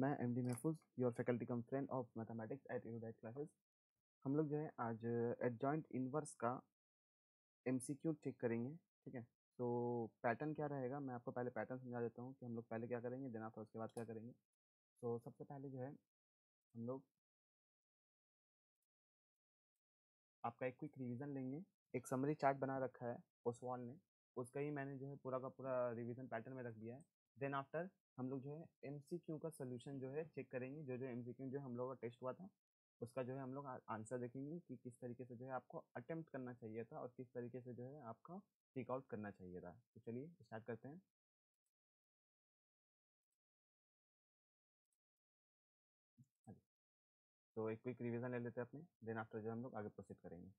मैं MD Mahfooz, your faculty cum friend of mathematics at Udaite classes. हम लोग जो है आज एडजॉइंट इनवर्स का एमसीक्यू चेक करेंगे। ठीक है, तो पैटर्न क्या रहेगा, मैं आपको पहले पैटर्न समझा देता हूँ कि हम लोग पहले क्या करेंगे, देन आफ्टर उसके बाद क्या करेंगे। तो सबसे पहले जो है हम लोग आपका एक क्विक रिवीजन लेंगे। एक समरी चार्ट बना रखा है ओसवाल ने, उसका ही मैंने जो है पूरा का पूरा रिवीजन पैटर्न में रख दिया है। देन आफ्टर हम लोग जो है एमसीक्यू का सोल्यूशन जो है चेक करेंगे। जो जो एमसीक्यू जो हम लोग का टेस्ट हुआ था उसका जो है हम लोग आंसर देखेंगे कि किस तरीके से जो है आपको अटेम्प्ट करना चाहिए था और किस तरीके से जो है आपका टिक आउट करना चाहिए था। तो चलिए स्टार्ट करते हैं। हाँ जी, तो एक क्विक रिवीजन ले लेते हैं अपने, देन आफ्टर जो हम लोग आगे प्रोसीड करेंगे।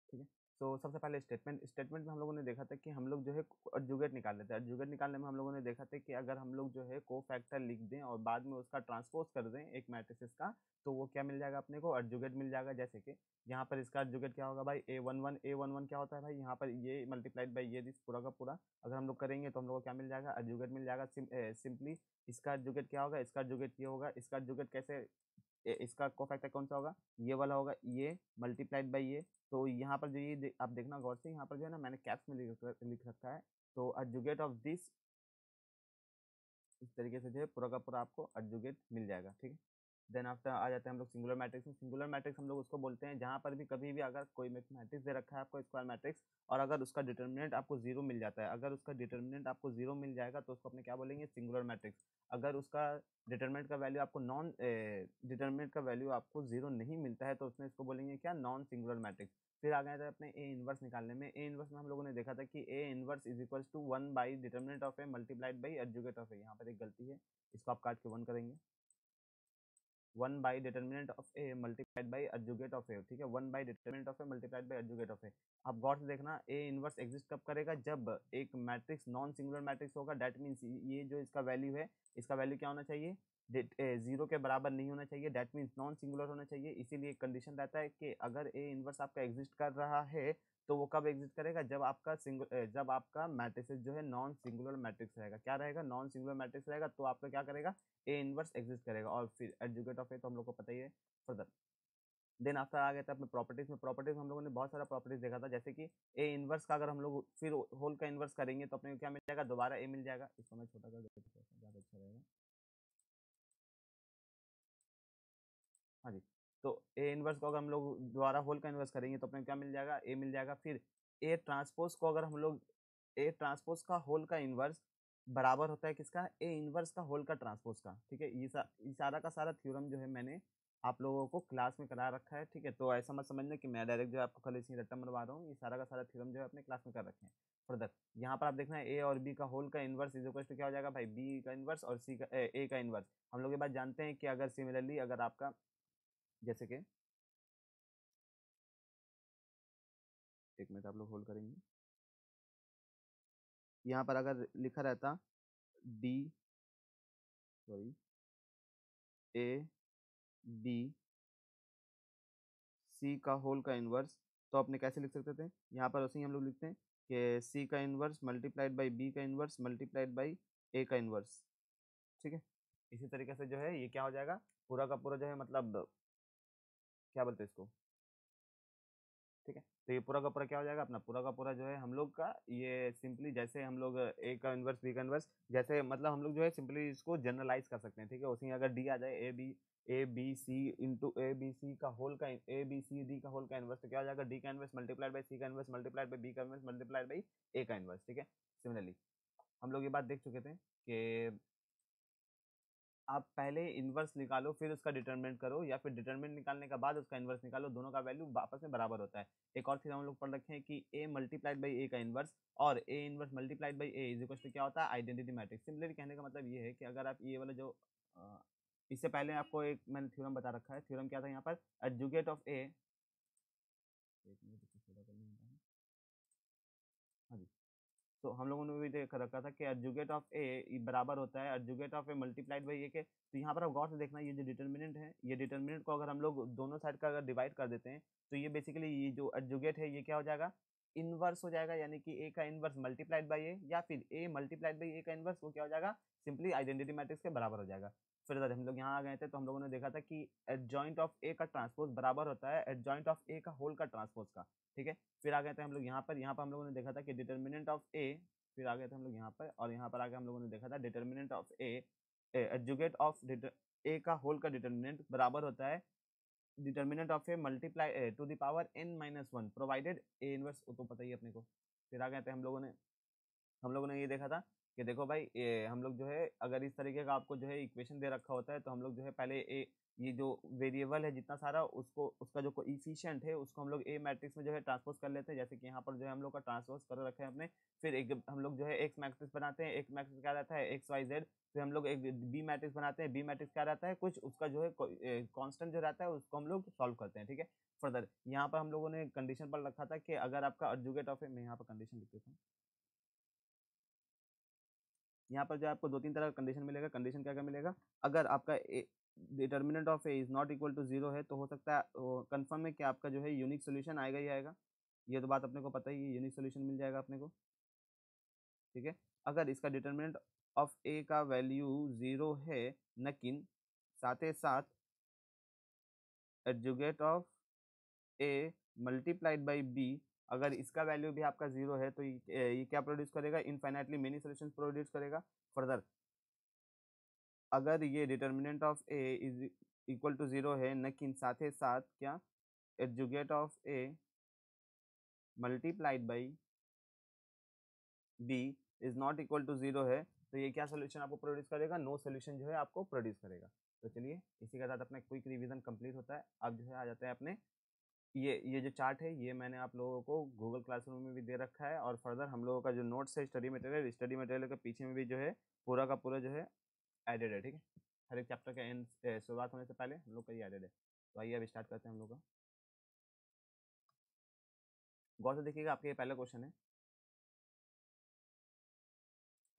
ठीक है, तो सबसे पहले स्टेटमेंट में हम लोगों ने देखा था कि हम लोग जो है अर्जुगेट निकाल लेते हैं। अर्जुगेट निकालने में हम लोगों ने देखा था कि अगर हम लोग जो है को फैक्टर लिख दें और बाद में उसका ट्रांसपोज कर दें एक मैट्रिसेस का, तो वो क्या मिल जाएगा अपने को, अर्जुगेट मिल जाएगा। जैसे कि यहाँ पर इसका अर्जुगेट क्या होगा भाई, ए वन वन क्या होता है भाई, यहाँ पर ये मल्टीप्लाइड बाई ये दिस पूरा का पूरा अगर हम लोग करेंगे तो हम लोग को क्या मिल जाएगा, अर्जुगेट मिल जाएगा। सिंपली इसका अर्जुगेट क्या होगा, इसका अर्जुगेट ये होगा। इसका अर्जुगेट कैसे, इसका कोफैक्टर कौन सा होगा, ये वाला होगा, ये मल्टीप्लाइड बाई ये। तो यहाँ पर जो ये आप देखना गौर से, यहाँ पर जो है ना मैंने कैप्स में लिख रखा है। तो अर्जुगेट ऑफ दिस, इस तरीके से जो है पूरा का पूरा आपको अर्जुगेट मिल जाएगा। ठीक है, देन आफ्टर आ जाते हैं हम लोग सिंगुलर मैट्रिक्स में। सिंगुलर मैट्रिक्स हम लोग उसको बोलते हैं जहाँ पर भी कभी भी अगर कोई मैट्रिक्स दे रखा है आपको, स्क्वायर मैट्रिक्स, और अगर उसका डिटर्मिनेंट आपको जीरो मिल जाता है, अगर उसका डिटर्मिनेंट आपको जीरो मिल जाएगा तो उसको अपने क्या बोलेंगे, सिंगुलर मैट्रिक्स। अगर उसका डिटर्मिनेंट का वैल्यू आपको नॉन डिटर्मिनेंट का वैल्यू आपको जीरो नहीं मिलता है तो उसमें इसको बोलेंगे क्या, नॉन सिंगुलर मैट्रिक्स। फिर आ गए थे अपने ए इनवर्स निकालने में। ए इनवर्स में हम लोगों ने देखा था कि A inverse is equals to 1 by determinant of A multiplied by adjugate of A. यहाँ पर एक गलती है, इसको आप काट के 1 करेंगे। 1 by determinant of A multiplied by adjugate of A. ठीक है, 1 by determinant of A multiplied by adjugate of A. आप गौर से देखना, ए इनवर्स एग्जिस्ट कब करेगा, जब एक मैट्रिक्स नॉन सिंगुलर मैट्रिक्स होगा। डेट मीन्स ये जो इसका वैल्यू है, इसका वैल्यू क्या होना चाहिए, जीरो के बराबर नहीं होना चाहिए। डेट मीन्स नॉन सिंगुलर होना चाहिए। इसीलिए एक कंडीशन रहता है कि अगर ए इनवर्स आपका एग्जिस्ट कर रहा है तो वो कब एग्जिस्ट करेगा, जब आपका मैट्रिक्स जो है नॉन सिंगुलर मैट्रिक्स रहेगा। क्या रहेगा, नॉन सिंगुलर मैट्रिक्स रहेगा, तो आपका क्या करेगा, ए इनवर्स एग्जिस्ट करेगा। और फिर एडजुगेट ऑफ ए तो हम लोग को पता ही है फर्दर। देन आफ्टर आ गया था अपने प्रॉपर्टीज में। प्रॉपर्टीज में हम लोगों ने बहुत सारा प्रॉपर्टीज देखा था, जैसे कि ए इनवर्स का अगर हम लोग फिर होल का इनवर्स करेंगे तो अपने को क्या मिल जाएगा, दोबारा ए मिल जाएगा। इसको मैं छोटा कर देता हूँ, ज़्यादा अच्छा रहेगा। हाँ जी, तो ए इनवर्स को अगर हम लोग दोबारा होल का इनवर्स करेंगे तो अपने को क्या मिल जाएगा, ए मिल जाएगा। फिर ए ट्रांसपोज को अगर हम लोग, ए ट्रांसपोज का होल का इनवर्स बराबर होता है किसका, ए इनवर्स का होल का ट्रांसपोज का। ठीक है, ये सारा का सारा थ्योरम जो है मैंने आप लोगों को क्लास में करा रखा है। ठीक है, तो ऐसा मत समझना कि मैं डायरेक्ट जो है आपको खाली इसी रट्टा मरवा रहा हूँ। ये सारा का सारा थ्योरम जो है अपने क्लास में कर रखे हैं फर्दर। यहाँ पर आप देखना है ए और बी का होल का इनवर्स इज इक्वल टू क्या हो जाएगा भाई, बी का इनवर्स और सी का ए का इनवर्स। हम लोग ये बात जानते हैं कि अगर सिमिलरली अगर आपका, जैसे कि एक मिनट आप लोग होल्ड करेंगे, यहाँ पर अगर लिखा रहता B, sorry, A B C का होल का इनवर्स, तो अपने कैसे लिख सकते थे, यहाँ पर उसी हम लोग लिखते हैं कि सी का इनवर्स मल्टीप्लाइड बाई बी का इनवर्स मल्टीप्लाइड बाई ए का इनवर्स। ठीक है, इसी तरीके से जो है ये क्या हो जाएगा, पूरा का पूरा जो है मतलब क्या बोलते हैं इसको। ठीक है, तो ये पूरा का पूरा क्या हो जाएगा, अपना पूरा का पूरा जो है हम लोग का ये सिंपली, जैसे हम लोग ए का इनवर्स बी का इनवर्स, जैसे मतलब हम लोग जो है सिंपली इसको जनरलाइज कर सकते हैं। ठीक है, उसी में अगर डी आ जाए, A B C into A B C का होल का, ए बी सी डी का होल का इनवर्स, तो क्या हो जाएगा, डी का इनवर्स मल्टीप्लाइड बाई सी का इनवर्स मल्टीप्लाइड बाई बी का इनवर्स मल्टीप्लाइड बाई ए का इनवर्स। ठीक है, सिमिलरली हम लोग ये बात देख चुके थे कि आप पहले इन्वर्स निकालो फिर उसका डिटरमिनेंट करो, या फिर डिटरमिनेंट निकालने के बाद उसका इन्वर्स निकालो, दोनों का वैल्यू आपस में बराबर होता है। एक और चीज हम लोग पढ़ रखे हैं कि ए मल्टीप्लाइड बाई ए का इन्वर्स और A inverse multiplied by A is equal to क्या होता है, आइडेंटिटी मैट्रिक्स। सिमिलरली कहने का मतलब ये है कि अगर आप ये वाला जो इससे पहले आपको एक मैंने थ्योरम बता रखा है। थ्योरम क्या था यहाँ पर, एडजुगेट ऑफ ए, एक मिनट इसको छोटा कर लेता हूँ। हाँ जी, तो हम लोगों ने भी देख रखा था कि अर्जुगेट ऑफ ए बराबर होता है अर्जुगेट ऑफ ए मल्टीप्लाइड बाई ए के। तो यहाँ पर आप गौर से देखना, ये जो डिटर्मिनेंट है, ये डिटर्मिनेंट को अगर हम लोग दोनों साइड का अगर डिवाइड कर देते हैं तो ये बेसिकली ये जो अर्जुगेट है ये क्या हो जाएगा, इनवर्स हो जाएगा, यानी कि ए का इनवर्स मल्टीप्लाइड बाई ए, या फिर ए मल्टीप्लाइड बाई ए का इनवर्स, वो क्या हो जाएगा, सिंपली आइडेंटिटी मैट्रिक्स के बराबर हो जाएगा। फिर अगर हम लोग यहाँ आ गए थे तो हम लोगों ने देखा था कि एडजॉइंट ऑफ ए का ट्रांसपोज बराबर होता है एडजॉइंट ऑफ ए का होल का ट्रांसपोज का, ठीक है। फिर आ गए थे हम लोग यहाँ पर हम लोगों ने देखा था कि डिटर्मिनेंट ऑफ ए, फिर आ गए थे हम लोग यहाँ पर, और यहाँ पर आगे हम लोगों ने देखा था determinant of A एडजुगेट of A का होल का डिटर्मिनेंट बराबर होता है determinant of A multiply two the power n-1 provided A inverse, वो तो पता ही है अपने को। फिर आ गए थे हम लोगों ने ये देखा था कि देखो भाई हम लोग जो है अगर इस तरीके का आपको जो है इक्वेशन दे रखा होता है तो हम लोग जो है पहले ये जो वेरिएबल है जितना सारा उसको उसका जो कोइफिशिएंट है उसको हम लोग ए मैट्रिक्स में जो है ट्रांसपोज कर लेते हैं, जैसे कि यहाँ पर जो है हम लोग का ट्रांसपोज कर रखे हैं अपने। फिर एक हम लोग जो है एक्स मैट्रिक्स बनाते हैं, एक्स मैट्रिक्स क्या रहता है एक्स वाई जेड। फिर हम लोग एक बी मैट्रिक्स बनाते हैं, बी मैट्रिक्स क्या रहता है कुछ उसका जो है कांस्टेंट जो रहता है उसको हम लोग सॉल्व करते हैं, ठीक है। फर्दर यहाँ पर हम लोगों ने कंडीशन पर रखा था कि अगर आपका अर्जुगेट ऑफ, मैं यहाँ पर कंडीशन लिख देता हूँ। यहाँ पर जो आपको दो तीन तरह का कंडीशन मिलेगा। कंडीशन क्या क्या मिलेगा, अगर आपका determinant of A is not equal to zero है तो हो सकता है कंफर्म है कि आपका जो है यूनिक सोल्यूशन आएगा ही आएगा। ये तो बात अपने को पता ही है, यूनिक सोल्यूशन मिल जाएगा अपने को, ठीक है। अगर इसका डिटर्मिनेंट ऑफ ए का वैल्यू जीरो है, लेकिन साथ ही साथ adjugate of A multiplied by B, अगर इसका वैल्यू भी आपका जीरो है तो ये क्या प्रोड्यूस करेगा, इनफाइनाइटली मेनी सॉल्यूशंस प्रोड्यूस करेगा। फर्दर अगर ये determinant of A is equal to zero है, लेकिन साथ ही साथ क्या adjugate of A multiplied by B is not equal to zero है, तो ये क्या सोल्यूशन आपको प्रोड्यूस करेगा, नो सोल्यूशन जो है आपको प्रोड्यूस करेगा। तो चलिए इसी के साथ अपना क्विक रिवीजन कंप्लीट होता है। अब जो है आ जाते हैं अपने ये जो चार्ट है ये मैंने आप लोगों को गूगल क्लासरूम में भी दे रखा है, और फर्दर हम लोगों का जो नोट्स है स्टडी मटेरियल के पीछे में भी जो है पूरा का पूरा जो है एडेड है, ठीक है। हर एक चैप्टर के एंड शुरुआत होने से पहले हम लोग का ये एडेड है। तो आइए अब स्टार्ट करते हैं हम लोग का। गौर से देखिएगा, आपके ये पहला क्वेश्चन है।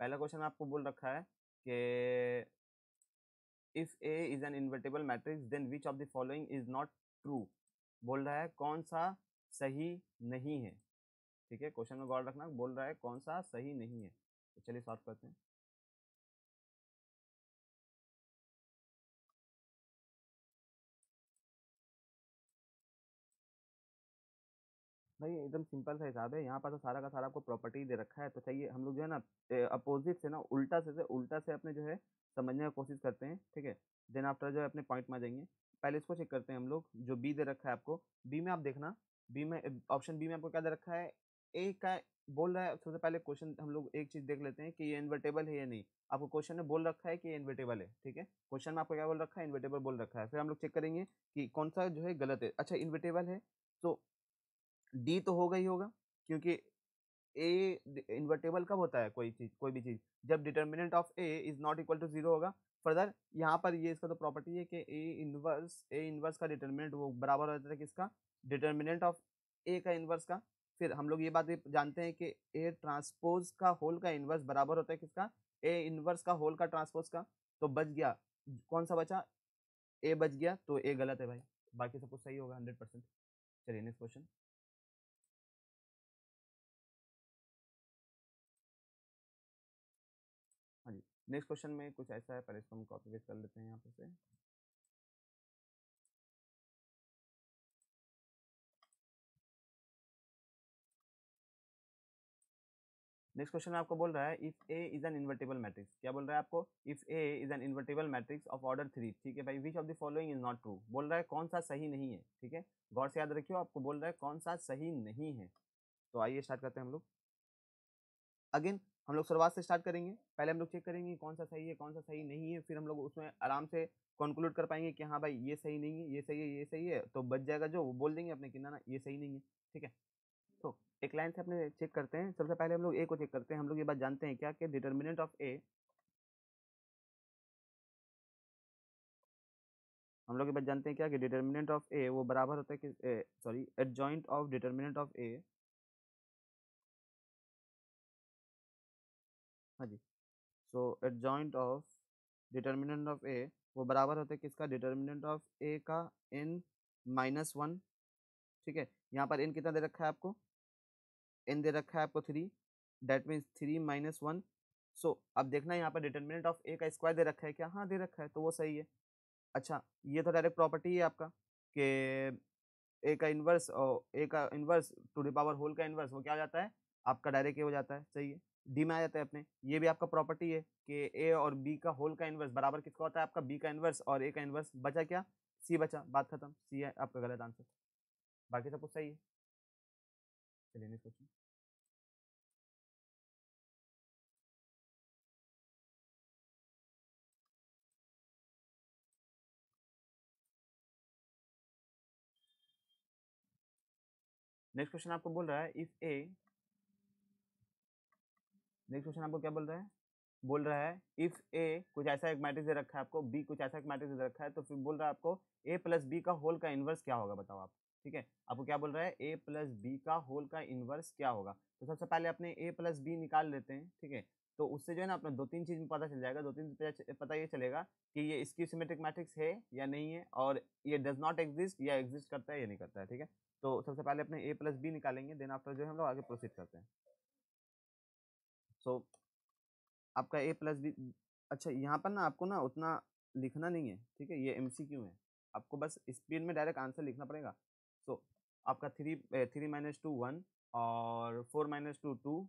पहला क्वेश्चन आपको बोल रखा है कि if A is an invertible matrix then which of the following is not true. बोल रहा है कौन सा सही नहीं है, ठीक है। क्वेश्चन में गौर रखना, बोल रहा है कौन सा सही नहीं है। तो चलिए सॉल्व करते हैं। भाई एकदम सिंपल सा हिसाब है, यहाँ पर तो सारा का सारा आपको प्रॉपर्टी दे रखा है, तो चाहिए हम लोग जो है ना अपोजिट से ना उल्टा से अपने जो है समझने की कोशिश करते हैं, ठीक है। देन आफ्टर जो है अपने पॉइंट में आ जाएंगे। पहले इसको चेक करते हैं हम लोग, जो बी दे रखा है आपको, बी में आप देखना, बी में ऑप्शन बी में आपको क्या दे रखा है, ए का बोल रहा है। सबसे पहले क्वेश्चन हम लोग एक चीज देख लेते हैं कि ये इन्वर्टेबल है या नहीं। आपको क्वेश्चन में बोल रखा है कि ये इन्वर्टेबल है, ठीक है। क्वेश्चन में आपको क्या बोल रखा है, इन्वर्टेबल बोल रखा है। फिर हम लोग चेक करेंगे कि कौन सा जो है गलत है। अच्छा इन्वर्टेबल है तो डी तो होगा ही होगा, क्योंकि ए इन्वर्टेबल कब होता है कोई चीज, कोई भी चीज, जब determinant of A is not equal to zero होगा। फर्दर यहाँ पर ये इसका तो प्रॉपर्टी है कि ए इनवर्स का डिटर्मिनेंट वो बराबर होता है किसका, डिटर्मिनेंट ऑफ ए का इनवर्स का। फिर हम लोग ये बात भी जानते हैं कि ए ट्रांसपोज का होल का इनवर्स बराबर होता है किसका, ए इनवर्स का होल का ट्रांसपोज का। तो बच गया, कौन सा बचा, ए बच गया, तो ए गलत है भाई, बाकी सब कुछ सही होगा 100%। चलिए नेक्स्ट क्वेश्चन। हाँ जी, नेक्स्ट क्वेश्चन में कुछ ऐसा है, पहले इसको हम कॉपी पेस्ट कर लेते हैं यहाँ पर से। नेक्स्ट क्वेश्चन में आपको बोल रहा है if A is an invertible matrix, क्या बोल रहा है आपको, if A is an invertible matrix of order 3, ठीक है भाई, विच of the following is not true, बोल रहा है कौन सा सही नहीं है, ठीक है। गौर से याद रखियो, आपको बोल रहा है कौन सा सही नहीं है। तो आइए स्टार्ट करते हैं हम लोग। अगेन हम लोग शुरुआत से स्टार्ट करेंगे, पहले हम लोग चेक करेंगे कौन सा सही है कौन सा सही नहीं है, फिर हम लोग उसमें आराम से कंक्लूड कर पाएंगे कि हाँ भाई ये सही नहीं है, ये सही है, ये सही है, तो बच जाएगा जो वो बोल देंगे अपने कि ना ना ये सही नहीं है, ठीक है। तो एक लाइन से अपने चेक करते हैं। सबसे पहले हम लोग ए को चेक करते हैं। हम लोग ये बात जानते हैं क्या कि डिटर्मिनेंट ऑफ ए, हम लोग ये बात जानते हैं क्या कि डिटर्मिनेंट ऑफ ए वो बराबर होता है कि sorry adjoint of determinant of A, हाँ जी। So adjoint of determinant of A वो बराबर होता है किसका, डिटर्मिनेंट ऑफ ए का n-1, ठीक है। यहाँ पर n कितना दे रखा है आपको, n दे रखा है आपको 3, दैट मीन्स 3 माइनस 1। सो अब देखना यहाँ पर डिटर्मिनेंट ऑफ ए का स्क्वायर दे रखा है क्या? हाँ दे रखा है, तो वो सही है। अच्छा, ये तो डायरेक्ट प्रॉपर्टी है आपका कि ए का इन्वर्स और ए का inverse to the power whole का इन्वर्स वो क्या हो जाता है आपका? डायरेक्ट ए हो जाता है, सही है। डी में आ जाता है अपने, ये भी आपका प्रॉपर्टी है कि ए और बी का होल का इन्वर्स बराबर किसका होता है? आपका बी का इन्वर्स और ए का इन्वर्स। बचा क्या? सी बचा, बात खत्म, सी है आपका गलत आंसर, बाकी सब कुछ सही है। चलिए नेक्स्ट क्वेश्चन। नेक्स्ट क्वेश्चन आपको बोल रहा है इफ ए, नेक्स्ट क्वेश्चन आपको क्या बोल रहा है? बोल रहा है इफ ए कुछ ऐसा एक मैट्रिक्स दे रखा है आपको, बी कुछ ऐसा एक मैट्रिक्स दे रखा है, तो फिर बोल रहा है आपको ए प्लस बी का होल का इन्वर्स क्या होगा? बताओ आप। ठीक है, आपको क्या बोल रहा है? ए प्लस बी का होल का इन्वर्स क्या होगा? तो सबसे पहले अपने ए प्लस बी निकाल लेते हैं, ठीक है। तो उससे जो है ना अपना दो तीन चीज में पता चल जाएगा, दो तीन पता ये चलेगा कि ये स्क्यू सिमेट्रिक मैट्रिक्स है या नहीं है, और ये डज नॉट एग्जिस्ट या एग्जिस्ट करता है या नहीं करता है, ठीक है। तो सबसे पहले अपने ए प्लस बी निकालेंगे, देन आफ्टर जो है हम लोग आगे प्रोसीड करते हैं। सो आपका ए प्लस बी। अच्छा, यहाँ पर ना आपको ना उतना लिखना नहीं है, ठीक है, ये एमसीक्यू है, आपको बस स्पीड में डायरेक्ट आंसर लिखना पड़ेगा। सो आपका 3 - 2 1 और 4 - 2 2,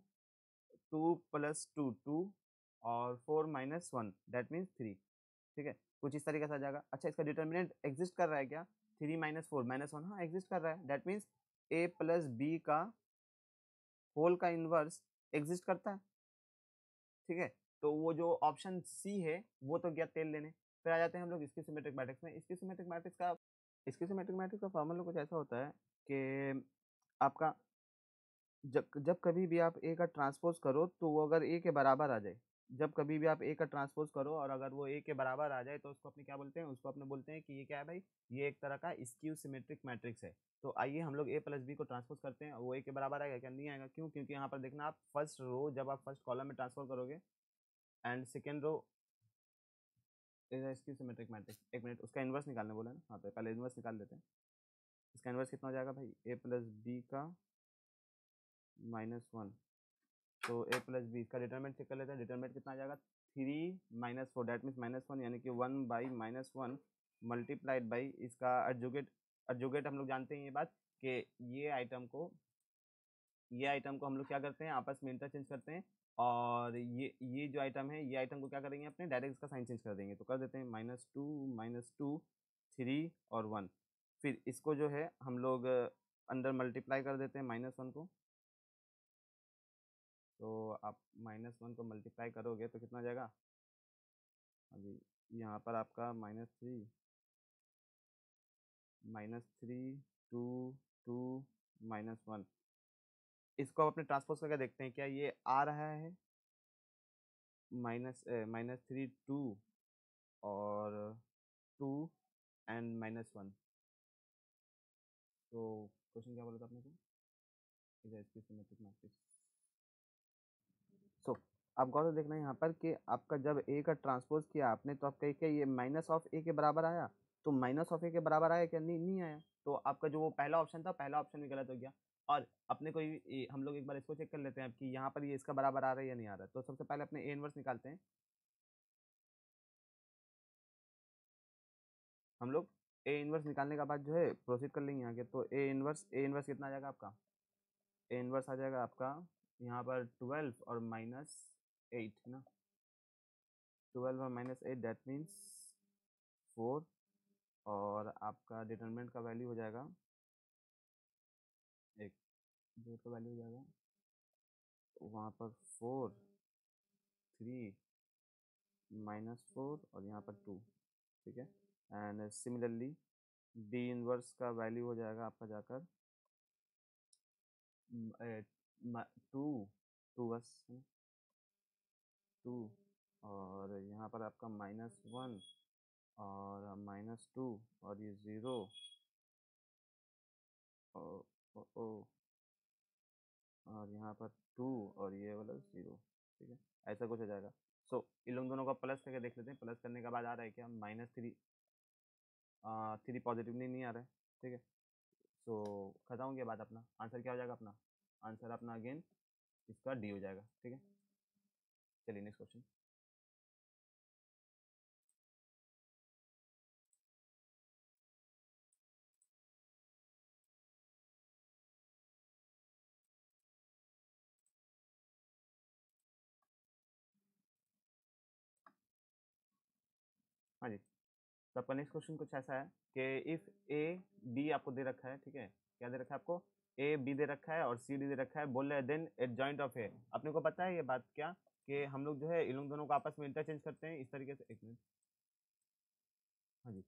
2 + 2 2 और 4 - 1 दैट मीन्स 3, ठीक है। कुछ इस तरीके से आ जाएगा। अच्छा, इसका डिटर्मिनेंट एग्जिस्ट कर रहा है क्या? 3 - 4 - 1, हाँ एग्जिस्ट कर रहा है, that means A plus B का होल का इनवर्स एग्जिस्ट करता है, ठीक है। तो वो जो ऑप्शन सी है वो तो गया तेल लेने। फिर आ जाते हैं हम लोग इसकी सिमेट्रिक मैट्रिक्स में। इसकी सिमेट्रिक मैट्रिक्स का फॉर्मूला कुछ ऐसा होता है कि आपका जब जब कभी भी आप ए का ट्रांसपोज करो तो वो अगर ए के बराबर आ जाए, जब कभी भी आप ए का ट्रांसपोज करो और अगर वो ए के बराबर आ जाए तो उसको अपने क्या बोलते हैं? उसको अपने बोलते हैं कि ये क्या है भाई? ये एक तरह का स्क्यू सिमेट्रिक मैट्रिक्स है। तो आइए हम लोग ए प्लस बी को ट्रांसपोज करते हैं, वो ए के बराबर आएगा क्या? नहीं आएगा, क्यों? क्योंकि यहाँ पर देखना, आप फर्स्ट रो जब आप फर्स्ट कॉलम में ट्रांसफर करोगे and second row is skew symmetric matrix. एक मिनट, उसका इन्वर्स निकालने बोला ना, हाँ तो पहले इन्वर्स निकाल लेते हैं। इसका इन्वर्स कितना हो जाएगा भाई? ए प्लस बी का -1। तो ए प्लस बी का डिटरमिनेंट चेक कर लेते हैं। डिटरमिनेंट कितना आ जाएगा? 3 - 4 दैट मीन्स -1, यानी कि 1/-1 मल्टीप्लाइड बाई इसका अर्जुगेट। अर्जुगेट हम लोग जानते हैं ये बात कि ये आइटम को हम लोग क्या करते हैं? आपस में इंटरचेंज करते हैं, और ये जो आइटम है, ये आइटम को क्या करेंगे? अपने डायरेक्ट इसका साइन चेंज कर देंगे, तो कर देते हैं -2 - 2 3 और 1। फिर इसको जो है हम लोग अंदर मल्टीप्लाई कर देते हैं -1 को। तो आप -1 को मल्टीप्लाई करोगे तो कितना हो जाएगा? अभी यहाँ पर आपका -3 2 2 -1। इसको आप अपने ट्रांसपोज करके देखते हैं, क्या ये आ रहा है? -3 2 और 2 एंड -1। तो क्वेश्चन क्या बोला था आपने को? इधर इसकी सिमेट्रिक मैट्रिक्स। सो आप गौर से देखना यहाँ पर कि आपका जब ए का ट्रांसपोज किया आपने तो आपका क्या ये माइनस ऑफ ए के बराबर आया? तो माइनस ऑफ ए के बराबर आया क्या? नहीं, नहीं आया। तो आपका जो वो पहला ऑप्शन था, पहला ऑप्शन भी गलत हो गया। और अपने को हम लोग एक बार इसको चेक कर लेते हैं कि यहाँ पर ये इसका बराबर आ रहा है या नहीं आ रहा है। तो सबसे पहले अपने ए इनवर्स निकालते हैं हम लोग। ए इनवर्स निकालने के बाद जो है प्रोसीड कर लेंगे आगे। तो ए इनवर्स कितना आ जाएगा आपका? ए इनवर्स आ जाएगा आपका यहाँ पर 12 और -8 है ना। 12 और -8 दैट मीन्स 4। और आपका डिटरमिनेंट का वैल्यू हो जाएगा एक, जो का वैल्यू हो जाएगा वहाँ पर 4 3 -4 और यहाँ पर 2, ठीक है। एंड सिमिलरली बी इनवर्स का वैल्यू हो जाएगा आपका जाकर 2 2 बस 2, और यहाँ पर आपका -1 और -2 और ये 0 और और यहाँ पर 2 और ये वाला 0, ठीक है। ऐसा कुछ हो जाएगा। सो इन लोग दोनों का प्लस करके देख लेते हैं। प्लस करने के बाद आ रहा है क्या? -3। 3 पॉजिटिव नहीं आ रहा है, ठीक है। सो खत्म हो गया बात, अपना आंसर क्या हो जाएगा अपना? आंसर अपना अगेन इसका डी हो जाएगा। ठीक है, चलिए नेक्स्ट क्वेश्चन। हाँ जी, तो आपका नेक्स्ट क्वेश्चन कुछ ऐसा है कि इफ ए बी आपको दे रखा है, ठीक है, क्या दे रखा है आपको, ए बी दे रखा है और सी डी दे रखा है, बोल रहा है देन एट जॉइंट ऑफ ए। अपने को पता है ये बात क्या, कि हम लोग जो है इन लोग दोनों को आपस में इंटरचेंज करते हैं इस तरीके से, एक मिनट, हाँ जी,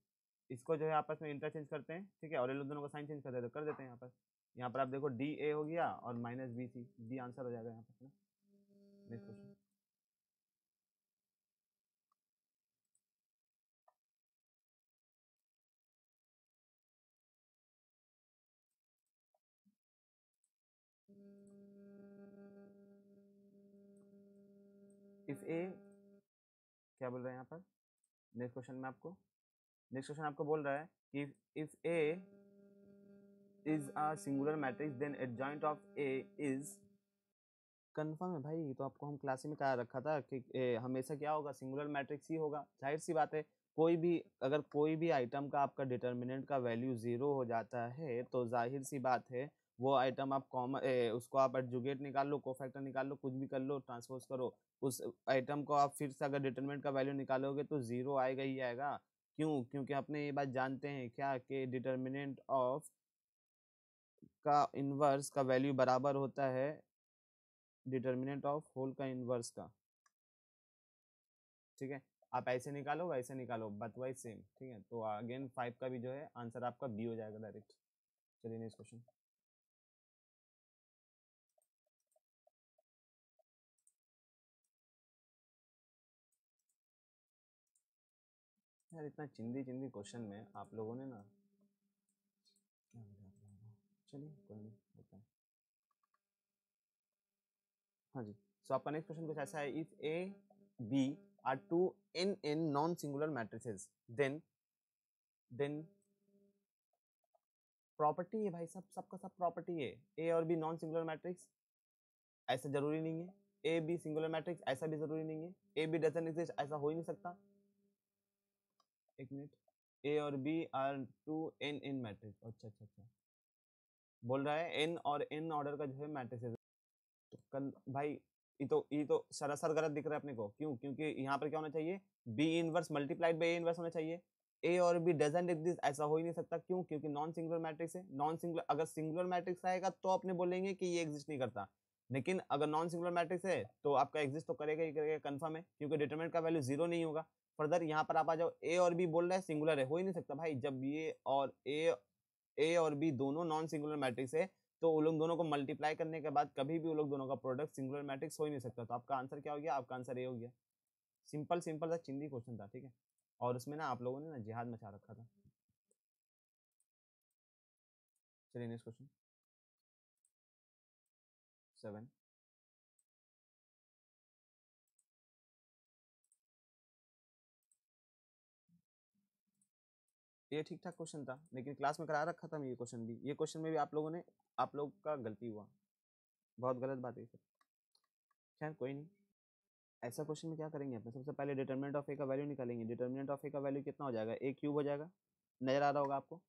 इसको जो है आपस में इंटरचेंज करते हैं, ठीक है, और इन लोग दोनों का साइन चेंज कर देते हैं, तो कर देते हैं यहाँ पर। यहाँ पर आप देखो डी ए हो गया और minus B C, B answer हो जाएगा यहाँ पर ना। Next question. इफ ए, क्या बोल रहे हैं यहाँ पर नेक्स्ट क्वेश्चन में आपको, नेक्स्ट क्वेश्चन आपको बोल रहा है कि if A is a singular matrix then adjoint of A is, confirm है भाई, तो आपको हम क्लास में कहा रखा था कि हमेशा क्या होगा, सिंगुलर मैट्रिक्स ही होगा, जाहिर सी बात है। कोई भी, अगर कोई भी आइटम का आपका डिटर्मिनेंट का वैल्यू जीरो हो जाता है तो जाहिर सी बात है वो आइटम आप कॉमन, उसको आप एडजुगेट निकाल लो, कोफैक्टर निकाल लो, कुछ भी कर लो, ट्रांसपोज करो, उस आइटम को आप फिर से अगर डिटर्मिनेंट का वैल्यू निकालोगे तो जीरो आएगा ही आएगा। क्यों? क्योंकि अपने ये बात जानते हैं क्या, कि डिटर्मिनेंट ऑफ का इनवर्स का वैल्यू बराबर होता है डिटर्मिनेंट ऑफ होल का इनवर्स का। ठीक है, आप ऐसे निकालो वैसे निकालो, बट वाइज सेम। ठीक है, तो अगेन 5 का भी जो है आंसर आपका बी हो जाएगा डायरेक्ट। चलिए नेक्स्ट क्वेश्चन। यार इतना चिंदी चिंदी क्वेश्चन में आप लोगों ने ना, क्या बोला आप लोगों को? चलिए कोई नहीं, होता है। हाँ जी, सो आपका नेक्स्ट क्वेश्चन कुछ ऐसा है, if A B are two in non singular matrices then property है भाई, सबका सब प्रॉपर्टी है। ए और बी नॉन सिंगुलर मैट्रिक्स ऐसा जरूरी नहीं है, ए बी सिंगुलर मैट्रिक्स ऐसा भी जरूरी नहीं है, ए बी डजंट एग्जिस्ट ऐसा हो ही नहीं सकता। एक मिनट, ए और B are two n in matrix, अच्छा अच्छा अच्छा, बोल रहा है एन और एन ऑर्डर का जो है मैट्रिक्स है, तो कल भाई ये तो सरासर गलत दिख रहा है अपने को। क्यों? क्योंकि यहाँ पर क्या होना चाहिए, B inverse multiplied by A inverse होना चाहिए। ए और बी डजंट एग्जिस्ट ऐसा हो ही नहीं सकता। क्यों? क्योंकि नॉन सिंगुलर मैट्रिक्स है। नॉन सिंगुलर, अगर सिंगुलर मैट्रिक्स आएगा तो अपने बोलेंगे कि ये एग्जिस्ट नहीं करता, लेकिन अगर नॉन सिंगुलर मैट्रिक्स है तो आपका एग्जिस्ट तो करेगा ही करेगा, कंफर्म है, क्योंकि डिटरमिनेंट का वैल्यू जीरो नहीं होगा। फर्दर यहाँ पर आप आ जाओ, ए और बी बोल रहा है सिंगुलर है, हो ही नहीं सकता भाई, जब ये और ए और बी दोनों नॉन सिंगुलर मैट्रिक्स है तो उन लोग दोनों को मल्टीप्लाई करने के बाद कभी भी उन लोग दोनों का प्रोडक्ट सिंगुलर मैट्रिक्स हो ही नहीं सकता। तो आपका आंसर क्या हो गया? आपका आंसर ए हो गया। सिंपल सिंपल सा चिंदी क्वेश्चन था, ठीक है, और उसमें ना आप लोगों ने ना जिहाद मचा रखा था। चलिए नेक्स्ट क्वेश्चन 7। ये ठीक ठाक क्वेश्चन था, लेकिन क्लास में करा रखा था मैं ये क्वेश्चन भी, ये क्वेश्चन में भी आप लोगों ने, आप लोग का गलती हुआ, बहुत गलत बात है ये सब। खैर कोई नहीं, ऐसा क्वेश्चन में क्या करेंगे अपने, सबसे पहले डिटर्मिनेंट ऑफ ए का वैल्यू निकालेंगे। डिटर्मिनेंट ऑफ ए का वैल्यू कितना हो जाएगा, ए क्यूब हो जाएगा, नजर आ रहा होगा आपको,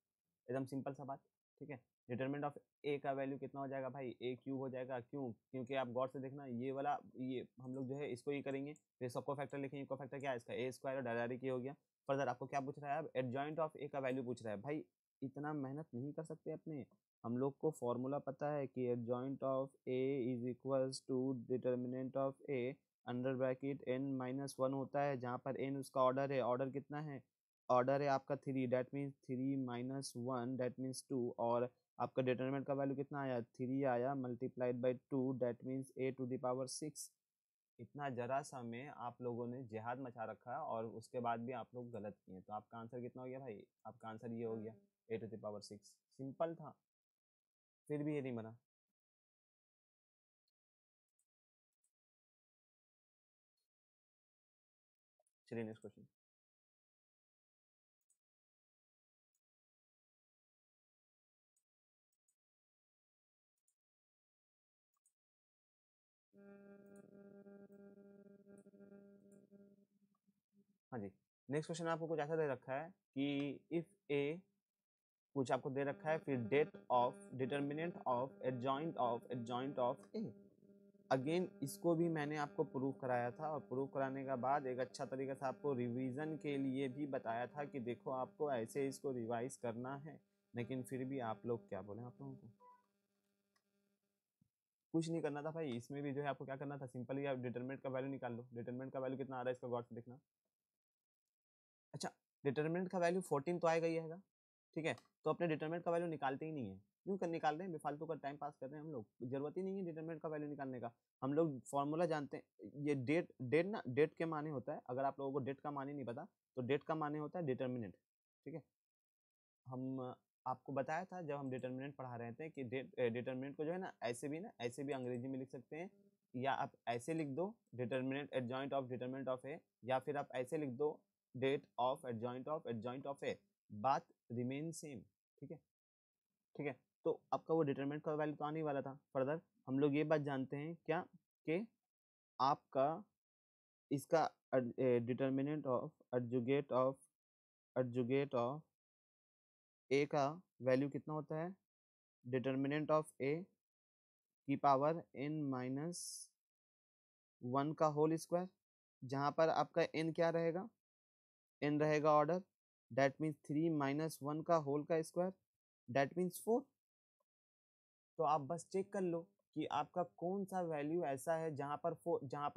एकदम सिंपल सा बात। ठीक है, डिटरमिनेंट ऑफ ए का वैल्यू कितना हो जाएगा भाई, ए क्यूब हो जाएगा। क्यों? क्योंकि आप गौर से देखना, ये वाला, ये हम लोग जो है इसको ये करेंगे, फिर सबको फैक्टर लिखेंगे, को फैक्टर क्या है इसका, ए स्क्वायर और डायरेक्ट ये हो गया। फर्दर आपको क्या पूछ रहा है, अब एडजॉइंट ऑफ ए का वैल्यू पूछ रहा है। भाई इतना मेहनत नहीं कर सकते अपने, हम लोग को फॉर्मूला पता है कि adjoint of A is equals to determinant of A under bracket n minus one होता है, जहाँ पर n उसका ऑर्डर है। ऑर्डर कितना है? ऑर्डर है आपका 3, that means 3 minus one that means 2, और आपका डिटरमिनेंट का वैल्यू कितना आया, 3 आया, multiplied by 2 that means a⁶। इतना जरा सा में आप लोगों ने जिहाद मचा रखा है और उसके बाद भी आप लोग गलत किए, तो आपका आंसर कितना हो गया भाई, आपका आंसर ये हो गया a⁶। सिंपल था, फिर भी ये नहीं बना। चलिए नेक्स्ट क्वेश्चन। हाँ जी, नेक्स्ट क्वेश्चन आपको कुछ ऐसा दे रखा है कि इफ ए कुछ आपको दे रखा है, फिर det of determinant of adjoint of A. Again इसको भी मैंने आपको प्रूव कराया था, और प्रूव कराने के बाद एक अच्छा तरीके से आपको रिवीजन के लिए भी बताया था कि देखो आपको ऐसे इसको रिवाइज करना है, लेकिन फिर भी आप लोग क्या बोले, आप लोगों को कुछ नहीं करना था भाई। इसमें भी जो है आपको क्या करना था, सिंपली आप डिटरमिनेंट का वैल्यू निकाल लो। डिटरमिनेंट का वैल्यू कितना आ रहा है इसका गौर से देखना। अच्छा, डिटरमिनेंट का वैल्यू 14 तो आएगा ही आएगा, ठीक है। तो अपने डिटरमिनेंट का वैल्यू निकालते ही नहीं है, क्यों कर निकाल रहे हैं, बेफालतू का टाइम पास कर रहे हैं हम लोग, जरूरत ही नहीं है डिटरमिनेंट का वैल्यू निकालने का। हम लोग फॉर्मूला जानते हैं, ये डेट डेट ना, डेट के माने होता है, अगर आप लोगों को डेट का माने नहीं पता तो डेट का माने होता है डिटरमिनेंट, ठीक है। हम आपको बताया था जब हम डिटरमिनेंट पढ़ा रहे थे कि डिटरमिनेंट को जो है ना ऐसे भी अंग्रेजी में लिख सकते हैं, या आप ऐसे लिख दो determinant adjoint of determinant of A, या फिर आप ऐसे लिख दो det of adjoint of A, बात रिमेन सेम, ठीक है, ठीक है। तो आपका वो डिटरमिनेंट का वैल्यू तो आने ही वाला था। फर्दर हम लोग ये बात जानते हैं क्या, कि आपका इसका डिटरमिनेंट ऑफ एडजुगेट ऑफ ए का वैल्यू कितना होता है, डिटरमिनेंट ऑफ ए की पावर n माइनस 1 का होल स्क्वायर, जहाँ पर आपका n क्या रहेगा, n रहेगा ऑर्डर, दैट मीन्स 3 माइनस 1 का होल का स्क्वायर, दैट मीन्स 4। तो आप बस चेक कर लो कि आपका कौन सा वैल्यू ऐसा है जहाँ पर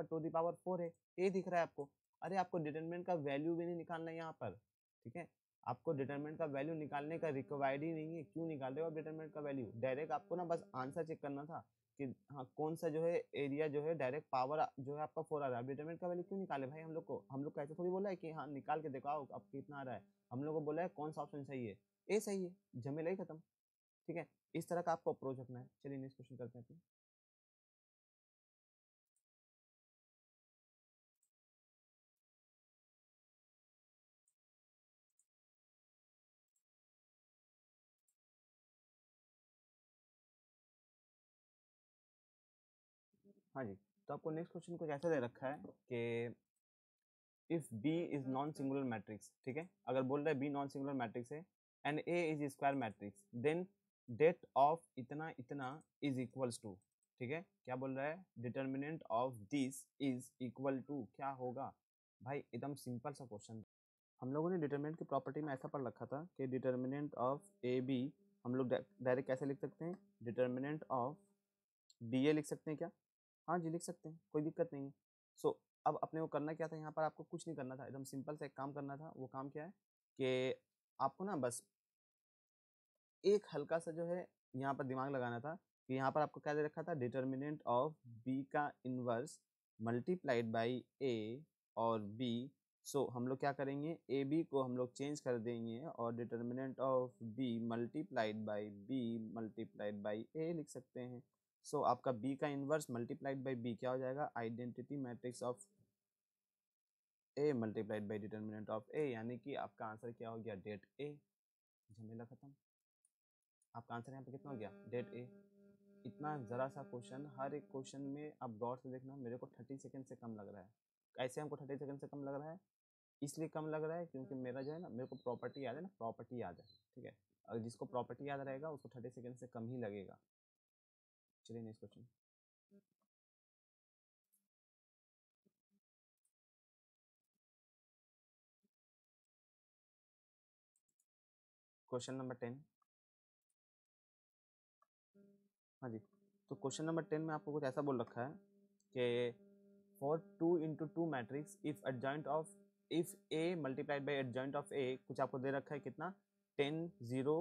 टू द पावर 4 है, ये दिख रहा है आपको। अरे आपको डिटरमिनेंट का वैल्यू भी नहीं निकालना है यहाँ पर, ठीक है। आपको डिटरमिनेंट का वैल्यू निकालने का रिक्वायर्ड ही नहीं है, क्यों निकाल रहे हो आप डिटरमिनेंट का वैल्यू, डायरेक्ट आपको ना बस आंसर चेक करना था कि हाँ कौन सा जो है एरिया जो है डायरेक्ट पावर जो है आपका 4 आ रहा है। डिटरमिनेंट का वैल्यू क्यों निकाले भाई, हम लोग को ऐसे थोड़ी बोला है कि हाँ निकाल के दिखाओ अब कितना आ रहा है। हम लोग को बोला है कौन सा ऑप्शन सही है, ए सही है, झमेला ही खत्म, ठीक है। इस तरह का आपको अप्रोच रखना है। चलिए नेक्स्ट क्वेश्चन करते हैं अपने। हाँ जी, तो आपको नेक्स्ट क्वेश्चन कुछ ऐसा दे रखा है कि if B is non singular matrix, ठीक है, अगर बोल रहा है बी नॉन सिंगुलर मैट्रिक्स है and A is square matrix, then det of इतना इतना इज इक्वल्स टू, ठीक है। क्या बोल रहा है, determinant of this is equal to क्या होगा। भाई एकदम सिंपल सा क्वेश्चन। हम लोगों ने डिटर्मिनेंट की प्रॉपर्टी में ऐसा पढ़ रखा था कि डिटर्मिनेंट ऑफ ए बी हम लोग डायरेक्ट कैसे लिख सकते हैं, डिटर्मिनेंट ऑफ बी ए लिख सकते हैं क्या, हाँ जी लिख सकते हैं, कोई दिक्कत नहीं है। सो अब अपने को करना क्या था, यहाँ पर आपको कुछ नहीं करना था, एकदम सिंपल सा एक काम करना था। वो काम क्या है कि आपको ना बस एक हल्का सा जो है यहाँ पर दिमाग लगाना था कि यहाँ पर आपको क्या दे रखा था, डिटर्मिनेंट ऑफ बी का इनवर्स मल्टीप्लाइड बाई ए और बी। सो हम लोग क्या करेंगे, ए बी को हम लोग चेंज कर देंगे और determinant of B multiplied by A लिख सकते हैं। सो आपका बी का इनवर्स मल्टीप्लाइड बाई बी क्या हो जाएगा, identity matrix of A multiplied by determinant of A, यानी कि आपका आंसर क्या हो गया, डेट ए। झमेला खत्म। आपका आंसर यहाँ पे कितना हो गया, डेट ए। इतना ज़रा सा क्वेश्चन, हर एक क्वेश्चन में आप गौर से देखना, मेरे को 30 सेकंड से कम लग रहा है। कैसे हमको 30 सेकंड से कम लग रहा है, इसलिए कम लग रहा है क्योंकि मेरा जो है ना, मेरे को प्रॉपर्टी याद है ना, प्रॉपर्टी याद है, ठीक है। और जिसको प्रॉपर्टी याद रहेगा उसको 30 सेकंड से कम ही लगेगा। चलिए नेक्स्ट क्वेश्चन। Question number 10। हाँ जी, तो क्वेश्चन नंबर 10 में आपको कुछ ऐसा बोल रखा है कि for 2 into 2 matrix if A multiplied by adjoint of A, कुछ आपको दे रखा है कितना, 10 0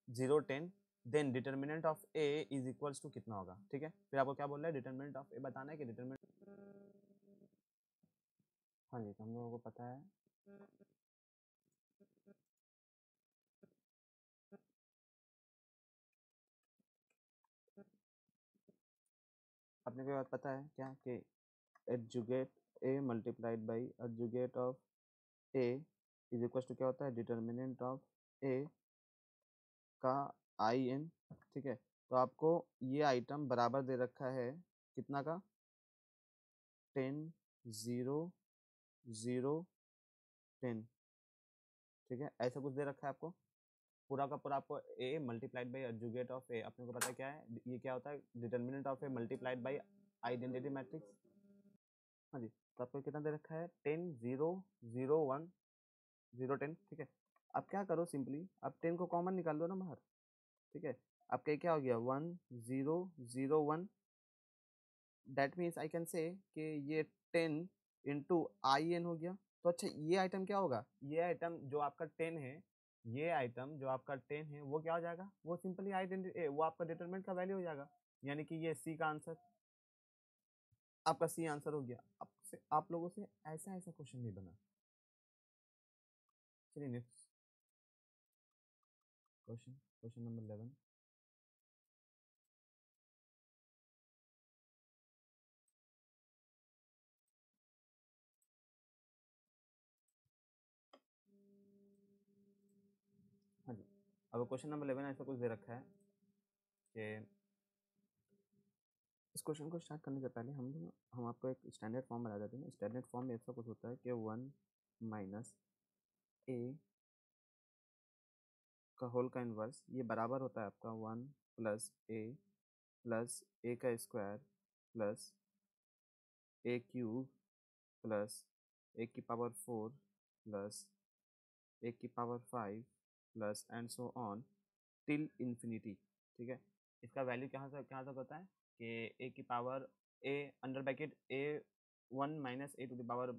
0 10, then determinant of A is equals to कितना होगा, ठीक है। फिर आपको क्या बोल रहा है, डिटर्मिनेंट ऑफ ए बताना है कि डिटर्मिनेंट। हाँ जी, तो हम लोगों को पता है, अपने को बात पता है क्या कि adjugate A multiplied by adjugate of A is equals to क्या होता है, डिटर्मिनेंट ऑफ ए का आई एन, ठीक है। तो आपको ये आइटम बराबर दे रखा है कितना का, 10 0 0 10, ठीक है। ऐसा कुछ दे रखा है आपको, पूरा का पूरा आपको a multiplied by adjugate of a, अपने को पता है क्या है, ये क्या होता है, determinant of a multiplied by identity matrix. हाँ जी, तो आपको कितना दे रखा है, 10 0 0 1 0 10, ठीक है। अब क्या करो, सिंपली आप 10 को कॉमन निकाल लो ना बाहर, ठीक है। आपका क्या हो गया, 1 0 0 1, that means I can say कि ये 10 इंटू आई एन हो गया। तो अच्छा, ये आइटम क्या होगा, ये आइटम जो आपका 10 है, ये आइटम जो आपका 10 है वो क्या हो जाएगा, वो सिंपली आइडेंटिटी, वो आपका डिटरमिनेंट का वैल्यू हो जाएगा, यानी कि ये सी का आंसर, आपका सी आंसर हो गया। आपसे आप लोगों से ऐसा ऐसा क्वेश्चन नहीं बना। चलिए नेक्स्ट क्वेश्चन, क्वेश्चन नंबर 11। हाँ जी, अब क्वेश्चन नंबर 11 ऐसा कुछ दे रखा है कि इस क्वेश्चन को स्टार्ट करने से पहले हम आपको एक स्टैंडर्ड फॉर्म बता देते हैं। स्टैंडर्ड फॉर्म में ऐसा कुछ होता है कि 1 माइनस ए का होल का इन्वर्स, ये बराबर होता है आपका 1 प्लस ए का square plus A cube plus ए की पावर 4 प्लस ए की power 5 plus and so on till infinity, ठीक है। इसका वैल्यू कहाँ तक होता है कि ए की power A under bracket A 1 minus A to the power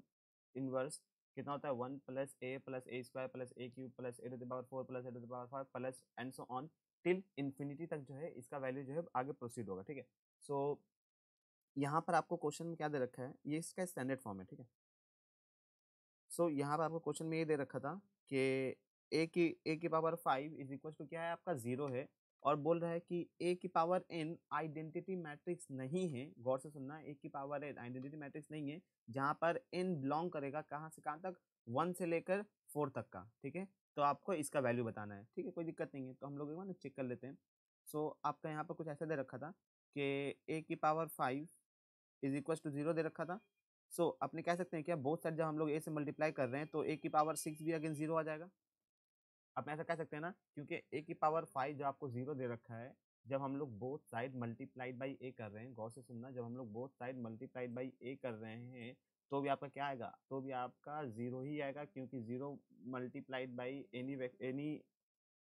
inverse कितना होता है, 1 plus A square plus A cube plus A to the power 4 plus A to the power 5 plus and so on till infinity तक जो है इसका value जो है आगे प्रोसीड होगा, ठीक है। सो यहाँ पर आपको क्वेश्चन में क्या दे रखा है, ये इसका स्टैंडर्ड फॉर्म है, ठीक है। सो यहाँ पर आपको क्वेश्चन में ये दे रखा था कि ए की पावर 5 इज इक्वल टू क्या है, आपका 0 है, और बोल रहा है कि ए की पावर एन आइडेंटिटी मैट्रिक्स नहीं है। गौर से सुनना, ए की पावर एन आइडेंटिटी मैट्रिक्स नहीं है, जहाँ पर एन बिलोंग करेगा कहाँ से कहाँ तक, 1 से लेकर 4 तक का, ठीक है। तो आपको इसका वैल्यू बताना है, ठीक है, कोई दिक्कत नहीं है। तो हम लोग एक बार चेक कर लेते हैं। सो आपका यहाँ पर कुछ ऐसा दे रखा था कि ए की पावर 5 इज इक्वल टू 0 दे रखा था। सो अपने कह सकते हैं क्या, बोथ साइड जब हम लोग ए से मल्टीप्लाई कर रहे हैं तो ए की पावर 6 भी अगेन 0 आ जाएगा। आप ऐसा कह सकते हैं ना, क्योंकि ए की पावर 5 जो आपको 0 दे रखा है, जब हम लोग बोथ साइड मल्टीप्लाइड बाई ए कर रहे हैं, गौर से सुनना, जब हम लोग बोथ साइड मल्टीप्लाइड बाई ए कर रहे हैं तो भी आपका क्या आएगा, तो भी आपका 0 ही आएगा, क्योंकि 0 मल्टीप्लाइड बाई एनी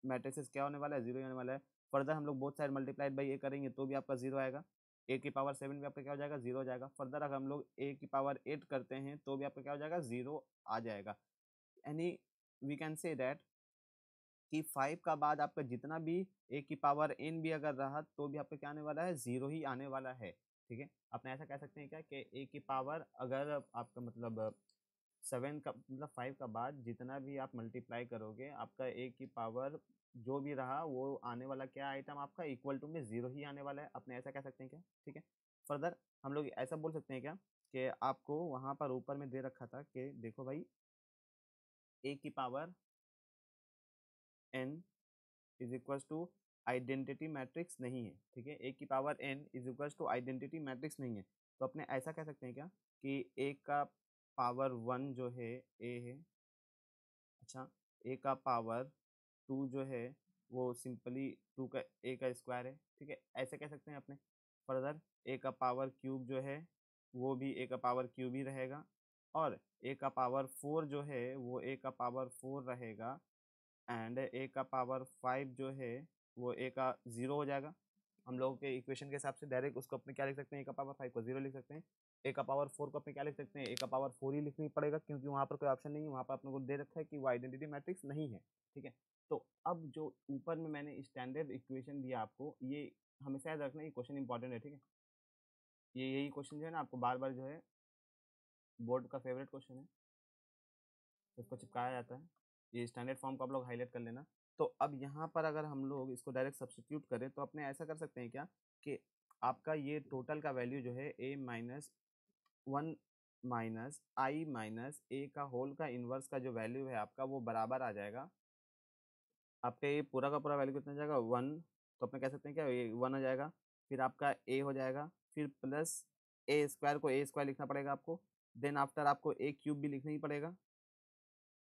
मैट्रिसेस क्या होने वाला है, 0 ही होने वाला है। फर्दर हम लोग बोथ साइड मल्टीप्लाइड बाई ए करेंगे तो भी आपका 0 आएगा। ए की पावर 7 भी आपका क्या हो जाएगा, 0 हो जाएगा। फर्दर अगर हम लोग ए की पावर 8 करते हैं तो भी आपका क्या हो जाएगा, 0 आ जाएगा। यानी वी कैन से दैट कि 5 का बाद आपका जितना भी ए की पावर एन भी अगर रहा तो भी आपका क्या आने वाला है, 0 ही आने वाला है, ठीक है। अपने ऐसा कह सकते हैं क्या कि ए की पावर अगर आपका मतलब 7 का मतलब 5 का बाद जितना भी आप मल्टीप्लाई करोगे, आपका ए की पावर जो भी रहा वो आने वाला क्या आइटम आपका इक्वल टू में 0 ही आने वाला है। अपने ऐसा कह सकते हैं क्या, ठीक है। फर्दर हम लोग ऐसा बोल सकते हैं क्या कि आपको वहाँ पर ऊपर में दे रखा था कि देखो भाई, ए की power n is equal to identity matrix नहीं है, ठीक है। ए की power n is equal to identity matrix नहीं है। तो अपने ऐसा कह सकते हैं क्या कि ए का पावर 1 जो है ए है, अच्छा, ए का पावर 2 जो है वो सिंपली 2 का ए का स्क्वायर है, ठीक है, ऐसे कह सकते हैं अपने। फर्दर ए का पावर क्यूब जो है वो भी ए का पावर क्यूब ही रहेगा, और ए का पावर 4 जो है वो ए का पावर 4 रहेगा, एंड ए का पावर 5 जो है वो ए का 0 हो जाएगा। हम लोगों के इक्वेशन के हिसाब से डायरेक्ट उसको अपने क्या लिख सकते हैं, ए का पावर 5 को 0 लिख सकते हैं। ए का पावर 4 को अपने क्या लिख सकते हैं, ए का पावर 4 ही लिखनी पड़ेगा, क्योंकि वहाँ पर कोई ऑप्शन नहीं है, वहाँ पर अपने को दे रखा है कि वो आइडेंटिटी मैट्रिक्स नहीं है, ठीक है। तो अब जो ऊपर में मैंने स्टैंडर्ड इक्वेशन दिया आपको, ये हमेशा याद रखना, ये क्वेश्चन इंपॉर्टेंट है, ठीक है। ये यही क्वेश्चन जो है ना आपको बार बार जो है बोर्ड का फेवरेट क्वेश्चन है, तो उसको चिपकाया जाता है। ये स्टैंडर्ड फॉर्म को आप लोग हाईलाइट कर लेना। तो अब यहाँ पर अगर हम लोग इसको डायरेक्ट सब्स्टिट्यूट करें तो अपने ऐसा कर सकते हैं क्या कि आपका ये टोटल का वैल्यू जो है ए माइनस 1 माइनस आई माइनस ए का होल का इन्वर्स का जो वैल्यू है आपका वो बराबर आ जाएगा। आपका ये पूरा का पूरा वैल्यू कितना जाएगा, 1। तो अपने कह सकते हैं क्या, ये 1 हो जाएगा। फिर आपका ए हो जाएगा, फिर प्लस ए स्क्वायर को ए स्क्वायर लिखना पड़ेगा आपको। देन आफ्टर आपको ए क्यूब भी लिखना ही पड़ेगा,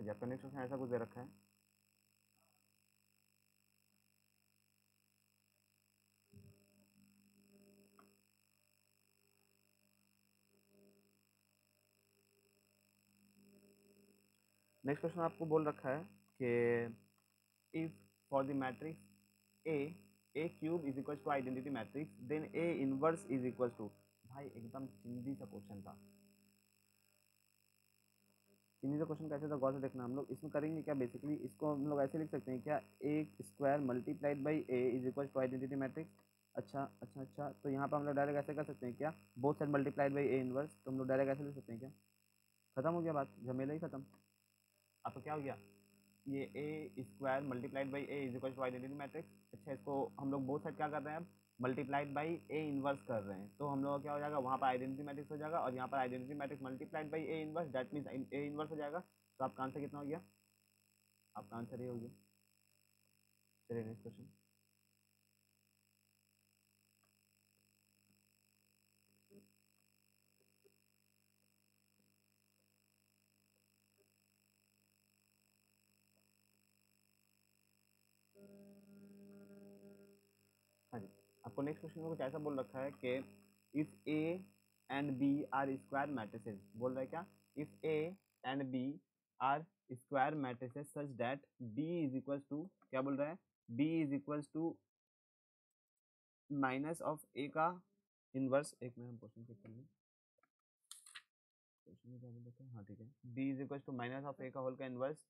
हाँ जी, आपका नेक्स्ट क्वेश्चन ऐसा कुछ दे रखा है। नेक्स्ट क्वेश्चन आपको बोल रखा है कि if for the matrix A cube is equal to identity matrix then A inverse is equal to, भाई एकदम चिंदी सा क्वेश्चन था। चिंदी सा क्वेश्चन कैसे था, गौर से देखना। हम लोग इसमें करेंगे क्या, बेसिकली इसको हम लोग ऐसे लिख सकते हैं क्या, A square multiplied by A is equal to identity matrix. अच्छा, तो यहाँ पर हम लोग डायरेक्ट ऐसे कर सकते हैं क्या, both side multiplied by A inverse, तो हम लोग डायरेक्ट ऐसे लिख सकते हैं क्या। खत्म हो गया बात, झमेला ही खत्म। आपका क्या हो गया, ये A square multiplied by A is equal to identity matrix. अच्छा, इसको हम लोग बोथ साइड क्या कर रहे हैं, अब मल्टीप्लाइड बाई ए इनवर्स कर रहे हैं, तो हम लोग क्या हो जाएगा, वहाँ पर आइडेंटिटी मैट्रिक्स हो जाएगा और यहाँ पर identity matrix multiplied by A inverse, that means A inverse हो जाएगा। तो आपका आंसर कितना हो गया, आपका आंसर ये हो गया। चलिए नेक्स्ट क्वेश्चन। हाँ जी, आपको नेक्स्ट क्वेश्चन में कुछ ऐसा बोल रखा है कि if A and B are square matrices, बोल रहा है क्या, if A and B are square matrices such that B is equals to, क्या बोल रहा है, B is equals to minus of A का इनवर्स। एक मिनट हम क्वेश्चन चेक कर लें, क्वेश्चन में क्या बोल रखा है, हाँ ठीक है, B is equals to minus of A का होल का inverse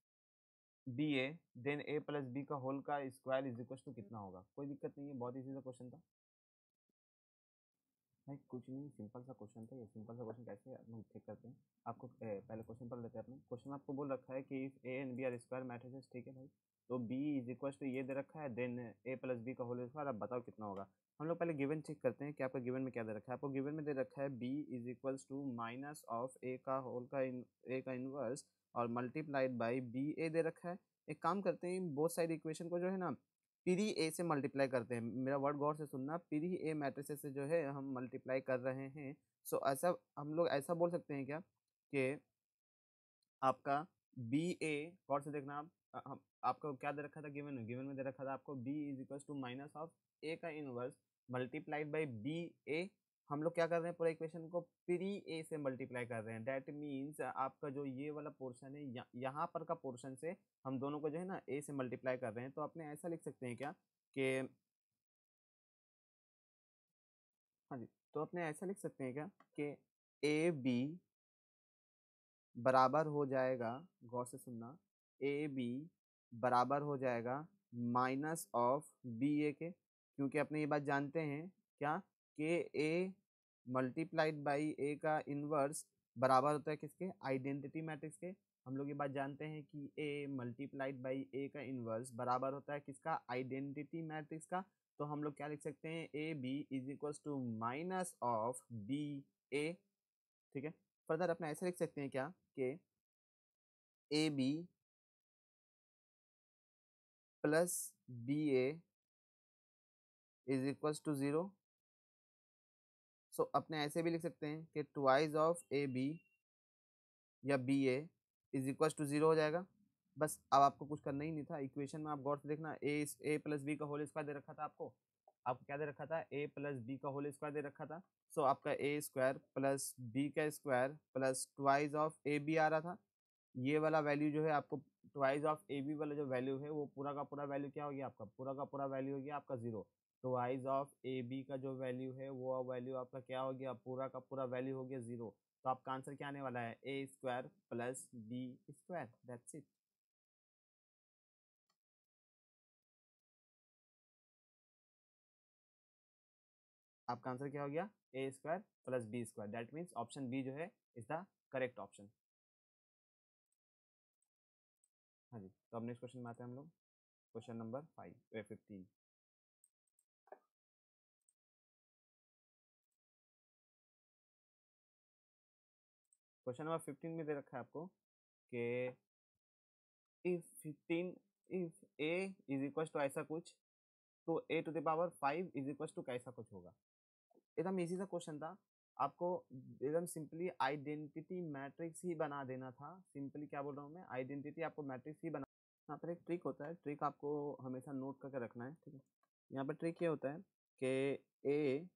B A then A plus B का होल का स्क्वायर इज इक्वल्स टू कितना होगा। कोई दिक्कत नहीं है, बहुत इजी सा क्वेश्चन था भाई, कुछ नहीं, सिंपल सा क्वेश्चन था ये। सिंपल सा क्वेश्चन कैसे हम चेक करते हैं, आपको पहले क्वेश्चन पढ़ लेते हैं अपने। क्वेश्चन आपको बोल रखा है कि if A and B are square matrices, ठीक है भाई, तो बी इज इक्वल टू ये दे रखा है, देन ए प्लस बी का होल स्क्वायर। अब बताओ कितना होगा। हम लोग पहले गिवन चेक करते हैं कि आपका गिवन में क्या दे रखा है। आपको गिवन में दे रखा है B is equals to minus of A का होल का ए का इनवर्स और मल्टीप्लाइड बाई बी ए दे रखा है। एक काम करते हैं, बोथ साइड इक्वेशन को जो है ना पीरी ए से मल्टीप्लाई करते हैं। मेरा वर्ड गौर से सुनना, पीरी ए मैट्रिसेस से जो है हम मल्टीप्लाई कर रहे हैं। सो ऐसा हम लोग ऐसा बोल सकते हैं क्या कि आपका बी ए, गौर से देखना आप, हम आपको क्या दे रखा था गिवन में, गिवन में दे रखा था आपको B is equal to minus of A का inverse multiplied by B A. हम लोग क्या कर रहे हैं, पूरा इक्वेशन को प्री ए से मल्टीप्लाई कर रहे हैं। दैट मीन्स आपका जो ये वाला पोर्शन है, यहाँ पर का पोर्शन से हम दोनों को जो है ना ए से मल्टीप्लाई कर रहे हैं। तो अपने ऐसा लिख सकते हैं क्या कि, हाँ जी, तो अपने ऐसा लिख सकते हैं क्या कि ए बी बराबर हो जाएगा, गौर से सुनना, ए बी बराबर हो जाएगा माइनस ऑफ बी ए के, क्योंकि अपने ये बात जानते हैं क्या कि ए मल्टीप्लाइड बाई ए का इनवर्स बराबर होता है किसके, आइडेंटिटी मैट्रिक्स के। हम लोग ये बात जानते हैं कि ए मल्टीप्लाइड बाई ए का इनवर्स बराबर होता है किसका, आइडेंटिटी मैट्रिक्स का। तो हम लोग क्या लिख सकते हैं, A B is equals to minus of B A, ठीक है। फर्दर अपने ऐसे लिख सकते हैं क्या कि A B plus B A is equals to zero. So अपने ऐसे भी लिख सकते हैं कि ट्वाइस ऑफ ए बी या B is equals to zero हो जाएगा। बस अब आपको कुछ करना ही नहीं था। इक्वेशन में आप गौर से देखना, ए प्लस बी का होल स्क्वायर दे रखा था आपको क्या दे रखा था, ए प्लस बी का होल स्क्वायर दे रखा था। सो आपका ए स्क्वायर प्लस बी का square plus twice of A B आ रहा था। ये वाला वैल्यू जो है आपको, ट्वाइस ऑफ ए बी वाला जो वैल्यू है वो पूरा का पूरा वैल्यू क्या हो गया आपका, पूरा का पूरा वैल्यू हो गया आपका zero. Twice of A B का जो वैल्यू है वो वैल्यू आपका क्या हो गया, पूरा का पूरा वैल्यू हो गया ज़ीरो। तो आपका आंसर क्या आने वाला है, A square plus B square, that's it. आपका आंसर क्या हो गया, A square plus B square, that means option B जो है इज द करेक्ट ऑप्शन। हाँ जी, तो अब नेक्स्ट क्वेश्चन में आते हैं हम लोग, क्वेश्चन नंबर 15। क्वेश्चन नंबर 15 में दे रखा है आपको कि if A is equal to ऐसा कुछ, तो A to the power 5 is equal to कैसा कुछ होगा। एकदम इजी सा क्वेश्चन था। आपको एकदम सिंपली आइडेंटिटी मैट्रिक्स ही बना देना था। सिंपली क्या बोल रहा हूँ मैं, आइडेंटिटी आपको मैट्रिक्स ही बना। यहाँ पर एक ट्रिक होता है, ट्रिक आपको हमेशा नोट करके रखना है, ठीक है। यहाँ पर ट्रिक ये होता है कि ए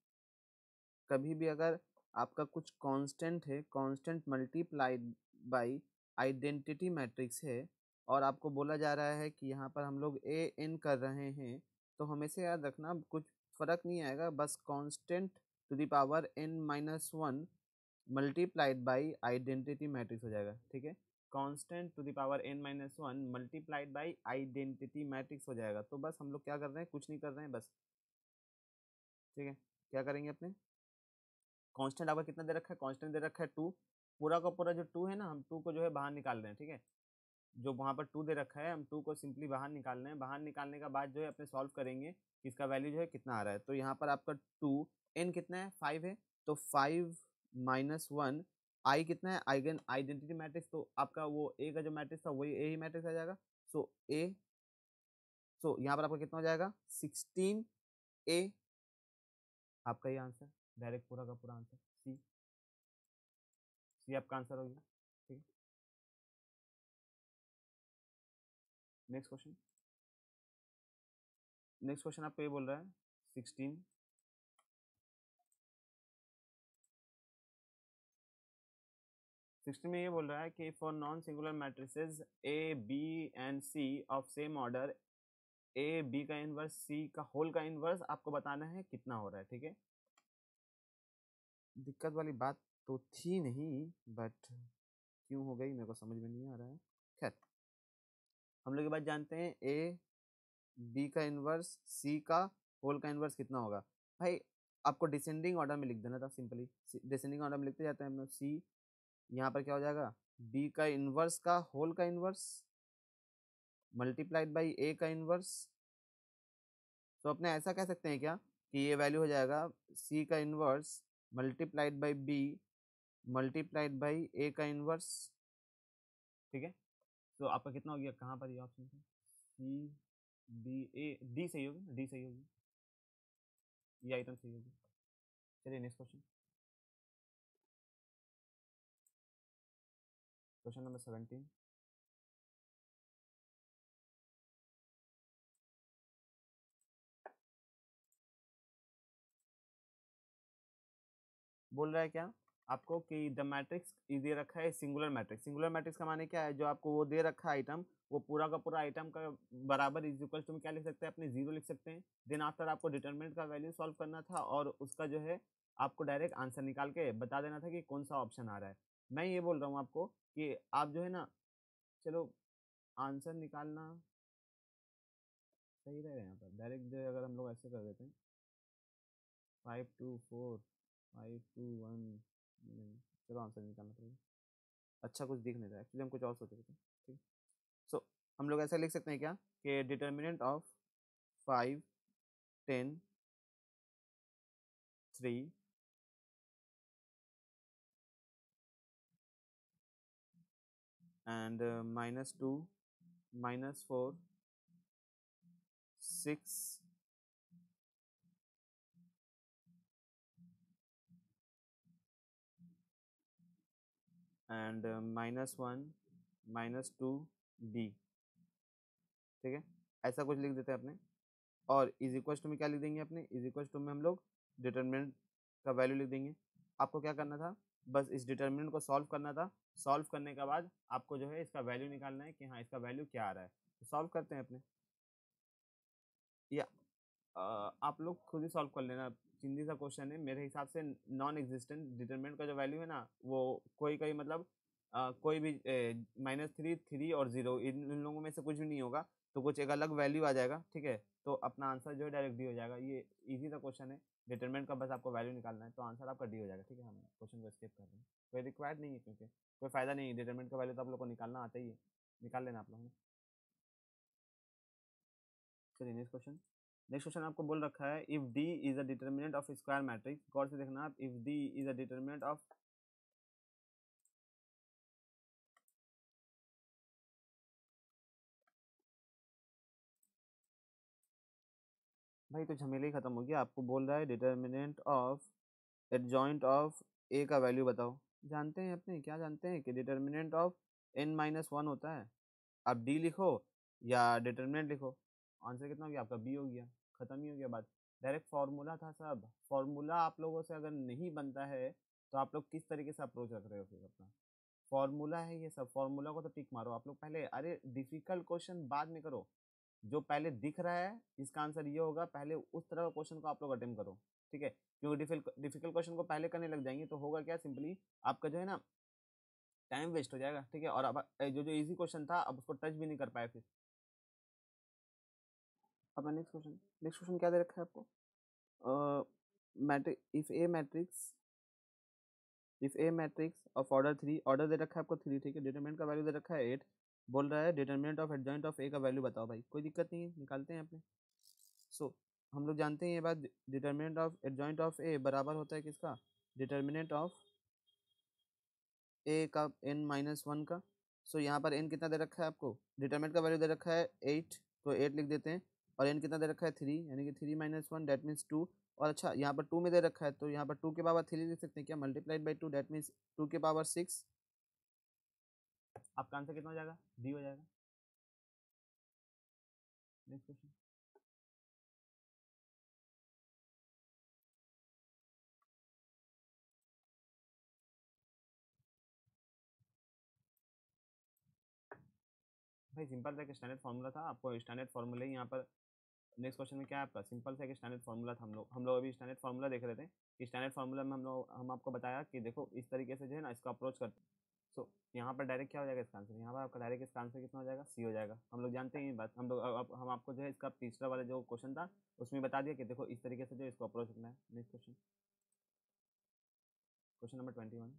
कभी भी अगर आपका कुछ कांस्टेंट है, constant multiplied by identity matrix है, और आपको बोला जा रहा है कि यहाँ पर हम लोग ए एन कर रहे हैं, तो हमेशा याद रखना कुछ फर्क नहीं आएगा, बस constant to the power n minus one multiplied by identity matrix हो जाएगा, ठीक है। Constant to the power n minus one multiplied by identity matrix हो जाएगा। तो बस हम लोग क्या कर रहे हैं, कुछ नहीं कर रहे हैं बस, ठीक है। क्या करेंगे अपने, कांस्टेंट आपका कितना दे रखा है, कांस्टेंट दे रखा है 2, पूरा का पूरा जो 2 है ना, हम 2 को जो है बाहर निकाल रहे हैं, ठीक है। जो वहाँ पर 2 दे रखा है, हम 2 को सिंपली बाहर निकाल रहे हैं। बाहर निकालने का बाद जो है अपने सॉल्व करेंगे कि इसका वैल्यू जो है कितना आ रहा है। तो यहाँ पर आपका 2 n कितना है, 5 है, तो 5 माइनस वन, आई कितना है, आइगन आइडेंटिटी मैट्रिक्स, तो आपका वो ए का जो मैट्रिक्स था वही ए ही मैट्रिक्स आ जाएगा। सो ए, सो यहाँ पर आपका कितना हो जाएगा, 16 ए, आपका ये आंसर, डायरेक्ट पूरा का पूरा आंसर सी, सी आपका आंसर हो गया, ठीक है। नेक्स्ट क्वेश्चन, नेक्स्ट क्वेश्चन आपको ये बोल रहा है 16, 16 में ये बोल रहा है कि for non singular matrices A B and C of same order, A B का इनवर्स सी का होल का इनवर्स आपको बताना है कितना हो रहा है, ठीक है। दिक्कत वाली बात तो थी नहीं, बट क्यों हो गई मेरे को समझ में नहीं आ रहा है। खैर, हम लोग ये बात जानते हैं, ए बी का इनवर्स सी का होल का इनवर्स कितना होगा। भाई आपको डिसेंडिंग ऑर्डर में लिख देना था, सिंपली डिसेंडिंग ऑर्डर में लिखते जाते हैं हम लोग। सी, यहाँ पर क्या हो जाएगा, बी का इनवर्स का होल का इनवर्स मल्टीप्लाइड बाई ए का इनवर्स। तो अपने ऐसा कह सकते हैं क्या कि ये वैल्यू हो जाएगा सी का inverse multiplied by B multiplied by A का इनवर्स, ठीक है। तो आपका कितना हो गया, कहाँ पर ये ऑप्शन है, सी डी ए, डी सही होगी ना, डी सही होगी, ये आइटम सही होगी। चलिए नेक्स्ट क्वेश्चन, क्वेश्चन नंबर 17, बोल रहा है क्या आपको कि द मैट्रिक्स दे रखा है सिंगुलर मैट्रिक्स। सिंगुलर मैट्रिक्स का माने क्या है, जो आपको वो दे रखा है आइटम, वो पूरा का पूरा आइटम का बराबर इज इक्वल टू क्या लिख सकते हैं, अपने जीरो लिख सकते हैं। देन आफ्टर आपको डिटरमिनेंट का वैल्यू सॉल्व करना था, और उसका जो है आपको डायरेक्ट आंसर निकाल के बता देना था कि कौन सा ऑप्शन आ रहा है। मैं ये बोल रहा हूँ आपको कि आप जो है ना, चलो आंसर निकालना सही रहेगा। यहाँ पर डायरेक्ट जो है अगर हम लोग ऐसे कर देते हैं 5 2 4 5 2 1, चलो आंसर निकालना पड़ेगा, अच्छा कुछ दिख नहीं रहा है, एक्चुअली हम कुछ और सोच रहे थे, ठीक। सो हम लोग ऐसा लिख सकते हैं क्या कि determinant of 5 10 3 and -2 -4 6 and -1 -2 D, ठीक है। ऐसा कुछ लिख देते हैं अपने, और इज इक्वल टू में क्या लिख देंगे अपने, इज इक्वल टू में हम लोग डिटर्मिनेंट का वैल्यू लिख देंगे। आपको क्या करना था, बस इस डिटर्मिनेंट को सॉल्व करना था। सॉल्व करने के बाद आपको जो है इसका वैल्यू निकालना है कि हाँ इसका वैल्यू क्या आ रहा है। तो सॉल्व करते हैं अपने, या आप लोग खुद ही सॉल्व कर लेना, चिंदी सा क्वेश्चन है मेरे हिसाब से। नॉन एग्जिस्टेंट डिटरमिनेंट का जो वैल्यू है ना, वो कोई कोई मतलब कोई भी -3 3 और 0 इन लोगों में से कुछ भी नहीं होगा, तो कुछ एक अलग वैल्यू आ जाएगा, ठीक है। तो अपना आंसर जो है डायरेक्ट डी हो जाएगा। ये इजी सा क्वेश्चन है, डिटरमिनेंट का बस आपको वैल्यू निकालना है, तो आंसर आपका डी हो जाएगा, ठीक है। हम क्वेश्चन को स्किप कर रहे हैं, कोई रिक्वायर्ड नहीं है, क्योंकि कोई फायदा नहीं है, डिटरमिनेंट का वैल्यू तो आप लोग को निकालना आता ही है, निकाल लेना आप लोगों ने। चलिए नेक्स्ट क्वेश्चन, नेक्स्ट क्वेश्चन आपको बोल रखा है if D is a determinant of square matrix. गौर से देखना आप, if D is a determinant of, भाई तो झमेले ही खत्म हो गया। आपको बोल रहा है determinant of adjoint of A का वैल्यू बताओ। जानते हैं अपने, क्या जानते हैं कि डिटर्मिनेंट ऑफ n-1 होता है। आप डी लिखो या डिटर्मिनेंट लिखो, आंसर कितना हो गया आपका, बी हो गया, खत्म ही हो गया बात। डायरेक्ट फार्मूला था सब। फार्मूला आप लोगों से अगर नहीं बनता है तो आप लोग किस तरीके से अप्रोच रख रहे हो फिर अपना। फॉर्मूला है ये सब, फॉर्मूला को तो टिक मारो आप लोग पहले। अरे डिफिकल्ट क्वेश्चन बाद में करो, जो पहले दिख रहा है इसका आंसर ये होगा, पहले उस तरह का क्वेश्चन को आप लोग अटेम्प्ट करो, ठीक है। क्योंकि डिफिकल्ट क्वेश्चन को पहले करने लग जाएंगे तो होगा क्या, सिंपली आपका जो है ना टाइम वेस्ट हो जाएगा, ठीक है। और अब जो जो इजी क्वेश्चन था अब उसको टच भी नहीं कर पाए फिर। अब नेक्स्ट क्वेश्चन क्या दे रखा है आपको, matrix if A matrix of order 3, order दे रखा है आपको 3, ठीक है। डिटरमिनेंट का वैल्यू दे रखा है 8, बोल रहा है determinant of adjoint of A का वैल्यू बताओ। भाई कोई दिक्कत नहीं है, निकालते हैं अपने। सो हम लोग जानते हैं ये बात, डिटरमिनेंट ऑफ एडजॉइंट ऑफ ए बराबर होता है किसका, डिटरमिनेंट ऑफ ए का n-1 का। सो यहाँ पर n कितना दे रखा है आपको, डिटरमिनेंट का वैल्यू दे रखा है 8, तो 8 लिख देते हैं। और n कितना दे रखा है 3, यानी कि 3-1 डेट मीन्स 2। और अच्छा यहाँ पर 2 में दे रखा है तो यहाँ पर 2 के पावर 3 लिख सकते हैं क्या, मल्टीप्लाइड बाई 2 डेट मीन्स 2 के पावर 6। आपका आंसर कितना हो जाएगा, डी हो जाएगा। Next question. भाई सिंपल सा एक स्टैंडर्ड फार्मूला था, आपको स्टैंडर्ड फार्मूला ही यहाँ पर नेक्स्ट क्वेश्चन में क्या है आपका, सिंपल सा एक स्टैंडर्ड फार्मूला था। हम लोग अभी स्टैंडर्ड फार्मूला देख रहे थे कि स्टैंडर्ड फार्मूला में हम आपको बताया कि देखो इस तरीके से जो है ना इसको अप्रोच करते हैं। सो यहाँ पर डायरेक्ट क्या हो जाएगा इसका आंसर, यहाँ पर आपका डायरेक्ट इसका आंसर कितना हो जाएगा, सी हो जाएगा। हम लोग जानते हैं ये बात, हम लोग हम आपको जो है इसका तीसरा वाला जो क्वेश्चन था उसमें बता दिया कि देखो इस तरीके से जो इसको अप्रोच करना है। Next question, question number 21।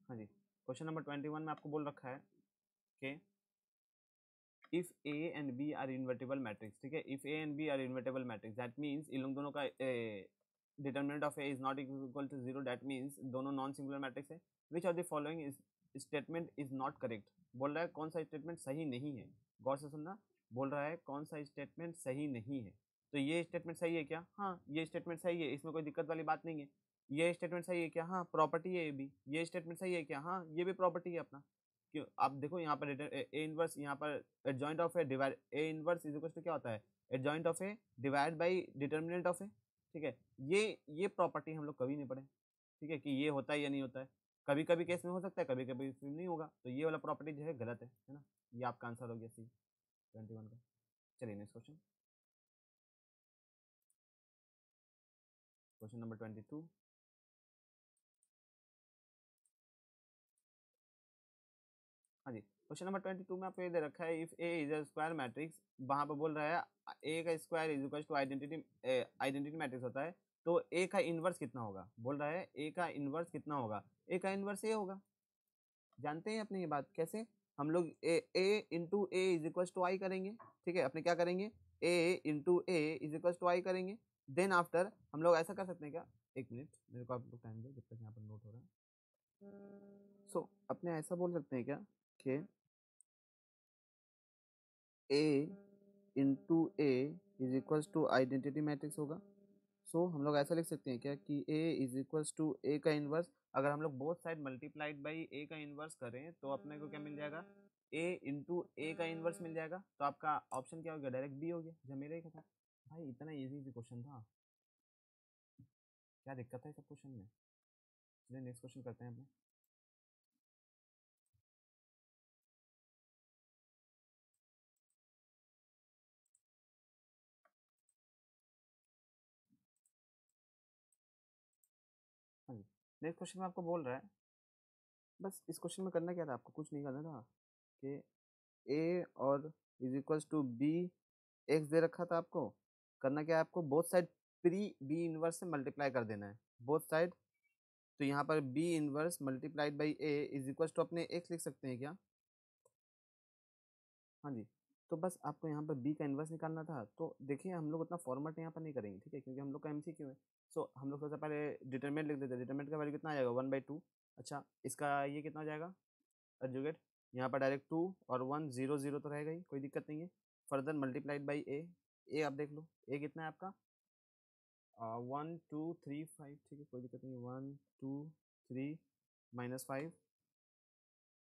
हाँ जी, क्वेश्चन नंबर 21 में आपको बोल रखा है कि if A and B are invertible matrix, ठीक है। If A and B are invertible matrix that means इन लोग दोनों का determinant of A is not equal to 0, that means दोनों नॉन सिंगुलर मैट्रिक्स है। Which of the following is statement is not correct, बोल रहा है कौन सा स्टेटमेंट सही नहीं है। गौर से सुनना, बोल रहा है कौन सा स्टेटमेंट सही नहीं है। तो ये स्टेटमेंट सही है क्या, हाँ ये स्टेटमेंट सही है, इसमें कोई दिक्कत वाली बात नहीं है। ये स्टेटमेंट सही है क्या, हाँ प्रॉपर्टी है ये भी। ये स्टेटमेंट सही है क्या, हाँ ये भी प्रॉपर्टी है अपना। क्यों, आप देखो यहाँ पर ए इनवर्स, यहाँ पर adjoint of A divide, A inverse is equal to क्या होता है, adjoint of A divide by determinant of A, ठीक है। ये प्रॉपर्टी हम लोग कभी नहीं पढ़े, ठीक है, कि ये होता है या नहीं होता है। कभी कभी केस में हो सकता है, कभी कभी इसमें नहीं होगा, तो ये वाला प्रॉपर्टी जो है गलत है ना। ये आपका आंसर हो गया सी 21 का। चलिए नेक्स्ट क्वेश्चन, क्वेश्चन नंबर 22। हाँ जी, क्वेश्चन नंबर 22 में आपको ये दे रखा है if A is a square matrix, वहां पर बोल रहा है ए का square is equal to identity matrix होता है, तो ए का इनवर्स कितना होगा। बोल रहा है ए का इनवर्स कितना होगा, ए का इनवर्स ए होगा। जानते हैं अपने ये बात कैसे, हम लोग A into A is equal to I करेंगे, ठीक है। अपने क्या करेंगे, A into A is equal to I करेंगे। देन आफ्टर हम लोग ऐसा कर सकते हैं क्या, एक मिनट मेरे को आप लोग टाइम दो जब तक यहाँ पर नोट हो रहा है। सो अपने ऐसा बोल सकते हैं क्या कि A into A is equals to identity matrix होगा। सो हम लोग ऐसा लिख सकते हैं क्या कि ए इज इक्वल्स टू ए का इनवर्स, अगर हम लोग both side multiplied by A का इनवर्स करें तो अपने को क्या मिल जाएगा, ए इंटू ए का इनवर्स मिल जाएगा। तो आपका ऑप्शन क्या हो गया, डायरेक्ट बी हो गया, जब मेरा ही था। भाई इतना इजी क्वेश्चन था, क्या दिक्कत है सब क्वेश्चन में। चलिए नेक्स्ट क्वेश्चन करते हैं अपने। हाँ जी, नेक्स्ट क्वेश्चन में आपको बोल रहा है, बस इस क्वेश्चन में करना क्या था आपको, कुछ नहीं करना था कि ए और is equals to B X दे रखा था आपको। करना क्या है आपको, both side pre B inverse से मल्टीप्लाई कर देना है, बोथ साइड। तो यहाँ पर B inverse multiplied by A is equals to अपने एक्स लिख सकते हैं क्या। हाँ जी, तो बस आपको यहाँ पर बी का इन्वर्स निकालना था। तो देखिए हम लोग उतना फॉर्मेट यहाँ पर नहीं करेंगे, ठीक है, क्योंकि हम लोग का एमसीक्यू है। सो हम लोग सबसे पहले डिटरमिनेंट लिख देते हैं, डिटरमिनेंट का वैल्यू कितना आ जाएगा 1/2। अच्छा इसका ये कितना हो जाएगा, एडजुकेट यहाँ पर डायरेक्ट 2 और 1 0 0 तो रहेगा ही, कोई दिक्कत नहीं है। फर्दर मल्टीप्लाइड बाई ए आप देख लो, ए कितना है आपका 1 2 3 5, ठीक है कोई दिक्कत नहीं, 1 2 3 -5,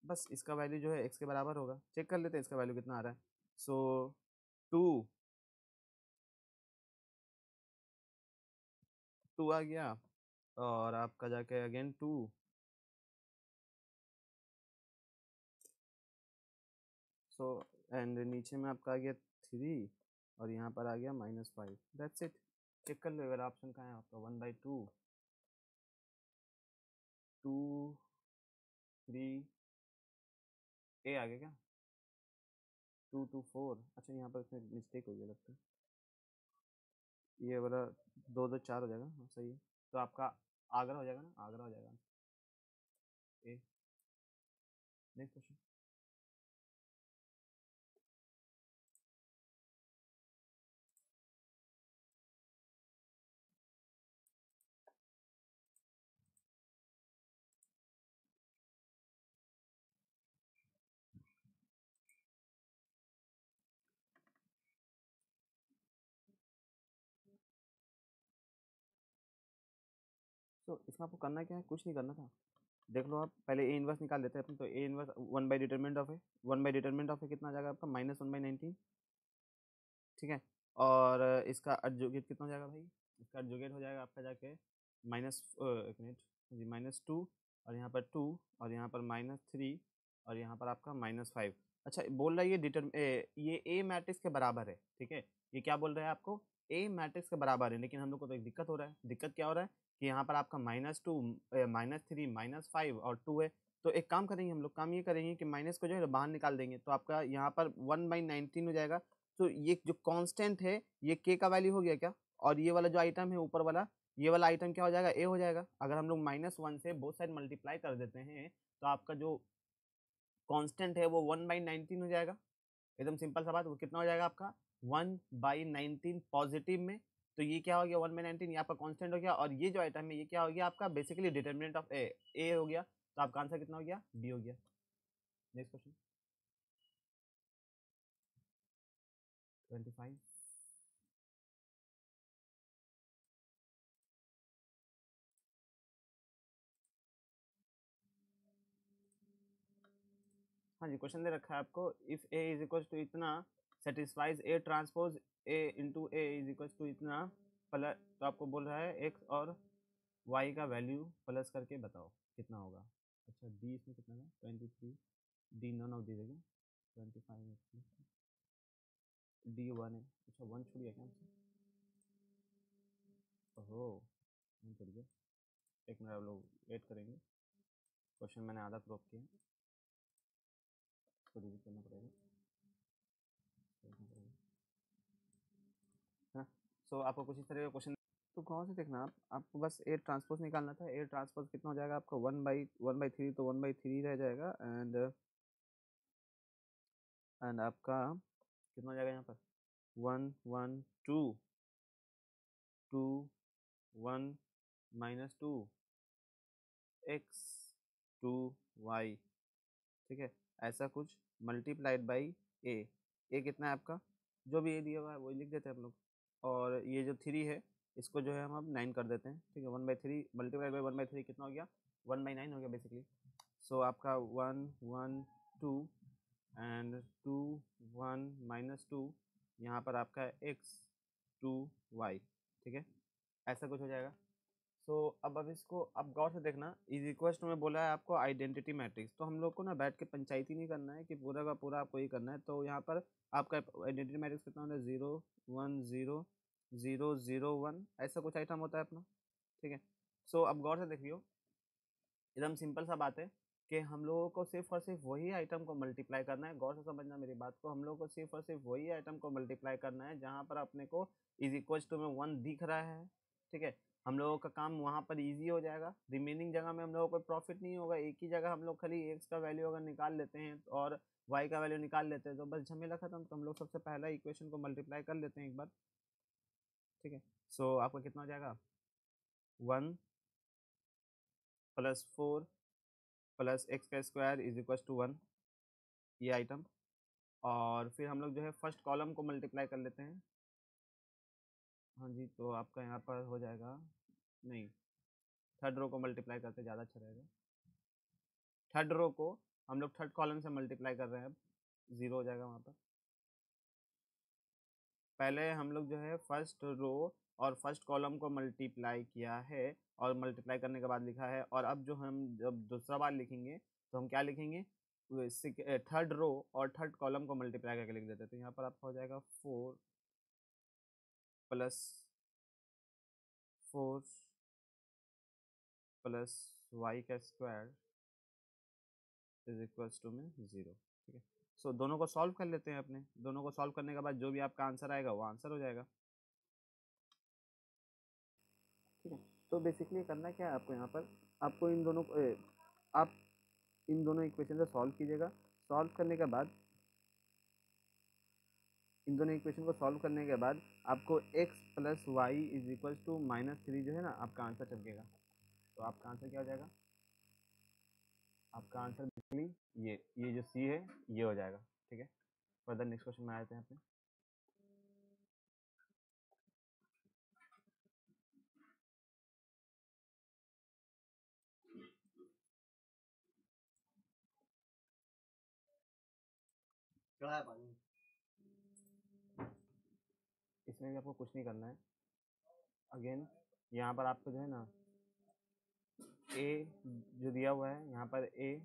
बस इसका वैल्यू जो है एक्स के बराबर होगा। चेक कर लेते हैं इसका वैल्यू कितना आ रहा है। सो 2 2 आ गया, और आपका जाके अगेन 2, सो एंड नीचे में आपका आ गया 3, और यहाँ पर आ गया -5, दैट्स इट। चेक कर लो अगर ऑप्शन कहाँ है आपका, 1/2 2 3 ए आ गया क्या, 2 2 4, अच्छा यहाँ पर इसमें मिस्टेक हो गया लगता है, ये वाला 2 2 4 हो जाएगा, हाँ सही है। तो आपका आगरा हो जाएगा ना, आगरा हो जाएगा ए। Next question. तो इसमें आपको करना क्या है, कुछ नहीं करना था। देख लो आप पहले ए इनवर्स निकाल लेते हैं अपन, तो A inverse one by determinant of A, one by determinant of A कितना आ जाएगा आपका -1/19, ठीक है। और इसका adjugate कितना हो जाएगा भाई, इसका adjugate हो जाएगा आपका जाके माइनस एक मिनट जी -2, और यहाँ पर 2, और यहाँ पर -3, और यहाँ पर आपका -5। अच्छा बोल रहा है ये ए मैट्रिक्स के बराबर है, ठीक है। ये क्या बोल रहा है आपको, ए मैट्रिक्स के बराबर है, लेकिन हम लोग को तो एक दिक्कत हो रहा है। दिक्कत क्या हो रहा है कि यहाँ पर आपका -2 -3 -5 और 2 है। तो एक काम करेंगे हम लोग, काम ये करेंगे कि माइनस को जो है बाहर निकाल देंगे, तो आपका यहाँ पर 1/19 हो जाएगा। तो ये जो कांस्टेंट है ये के का वैल्यू हो गया क्या, और ये वाला जो आइटम है ऊपर वाला, ये वाला आइटम क्या हो जाएगा, ए हो जाएगा। अगर हम लोग -1 से बोथ साइड मल्टीप्लाई कर देते हैं तो आपका जो कांस्टेंट है वो 1/19 हो जाएगा। एकदम सिंपल सा बात, वो कितना हो जाएगा आपका 1/19 पॉजिटिव में। तो ये क्या हो गया 1/19, ये आपका कांस्टेंट हो गया, और ये जो आइटम है ये क्या हो गया आपका बेसिकली डिटर्मिनेंट ऑफ ए हो गया। तो आपका आंसर कितना हो गया, बी हो गया। Next question 25। हाँ जी, क्वेश्चन दे रखा है आपको, if A is equal to इतना satisfies A transpose A into A is equal to इतना प्लस, तो आपको बोल रहा है एक्स और वाई का वैल्यू प्लस करके बताओ कितना होगा। अच्छा डी इसमें कितना है 23, डी नॉन ऑफ दी जगह 25, डी 1 है। अच्छा 1 छूट गया क्या हमसे, ओहो 1 छूट गया। एक मिनट आप लोग वेट करेंगे, क्वेश्चन मैंने आधा क्रॉप किया, इसको डिलीट करना पड़ेगा, है ना। सो आपको कुछ इस तरह का क्वेश्चन, तो कौन से देखना आपको बस ए ट्रांसपोज निकालना था। ए ट्रांसपोज कितना हो जाएगा आपको 1/3, तो 1/3 रह जाएगा, एंड आपका कितना हो जाएगा यहाँ पर 1 1 2 2 1 -2 x 2 y, ठीक है। ऐसा कुछ मल्टीप्लाइड बाई ए, ए कितना है आपका, जो भी ए दिया हुआ है वही लिख देते हैं हम लोग, और ये जो 3 है इसको जो है हम अब 9 कर देते हैं, ठीक है। 1/3 मल्टीप्लाइड बाई 1/3 कितना हो गया 1/9 हो गया बेसिकली। सो आपका 1 1 2 एंड 2 1 -2, यहाँ पर आपका x 2 y, ठीक है। ऐसा कुछ हो जाएगा। सो अब इसको अब गौर से देखना, इज इक्वल टू में बोला है आपको आइडेंटिटी मैट्रिक्स, तो हम लोग को ना बैठ के पंचायती नहीं करना है कि पूरा का पूरा आपको ही करना है। तो यहाँ पर आपका आइडेंटिटी मैट्रिक्स कितना होता है 0 1 0 0 0 1, ऐसा कुछ आइटम होता है अपना, ठीक है। सो अब गौर से देखियो, एकदम सिंपल सा बात है कि हम लोगों को सिर्फ और सिर्फ वही आइटम को मल्टीप्लाई करना है। गौर से समझना मेरी बात को, हम लोगों को सिर्फ और सिर्फ वही आइटम को मल्टीप्लाई करना है जहाँ पर अपने को इज इक्वल टू में 1 दिख रहा है, ठीक है। हम लोगों का काम वहाँ पर इजी हो जाएगा, रिमेनिंग जगह में हम लोगों को प्रॉफिट नहीं होगा। एक ही जगह हम लोग खाली एक्स का वैल्यू अगर निकाल लेते हैं और वाई का वैल्यू निकाल लेते हैं तो बस झमेला खत्म। तो हम लोग सबसे पहला इक्वेशन को मल्टीप्लाई कर लेते हैं एक बार, ठीक है। सो आपका कितना हो जाएगा 1 + 4 + x² इज इक्वल टू 1, ये आइटम, और फिर हम लोग जो है फर्स्ट कॉलम को मल्टीप्लाई कर लेते हैं। हाँ जी, तो आपका यहाँ पर हो जाएगा, नहीं, थर्ड रो को मल्टीप्लाई करते ज़्यादा अच्छा रहेगा। थर्ड रो को हम लोग थर्ड कॉलम से मल्टीप्लाई कर रहे हैं, अब 0 हो जाएगा वहाँ पर। पहले हम लोग जो है फर्स्ट रो और फर्स्ट कॉलम को मल्टीप्लाई किया है, और मल्टीप्लाई करने के बाद लिखा है, और अब जो हम जब दूसरा बार लिखेंगे तो हम क्या लिखेंगे, थर्ड रो और थर्ड कॉलम को मल्टीप्लाई करके लिख देते हैं। तो यहाँ पर आपका हो जाएगा 4 प्लस वाई का स्क्वायर इज इक्वल्स टू में 0। ठीक है, सो दोनों को सॉल्व कर लेते हैं अपने। दोनों को सॉल्व करने के बाद जो भी आपका आंसर आएगा वो आंसर हो जाएगा। ठीक है, तो बेसिकली करना क्या है आपको, यहाँ पर आपको इन दोनों को आप इन दोनों इक्वेशन से सॉल्व कीजिएगा। सॉल्व करने के बाद इन दोनों इक्वेशन को सॉल्व करने के बाद आपको x plus y is equals to -3 जो है ना आपका आंसर चमकेगा। तो आपका आंसर क्या हो जाएगा, आपका आंसर बेसिकली ये जो सी है ये हो जाएगा। ठीक है, फर्दर नेक्स्ट क्वेश्चन में आते हैं यहाँ पे। इसमें भी आपको कुछ नहीं करना है। अगेन यहाँ पर आपको जो है ना ए जो दिया हुआ है यहाँ पर ए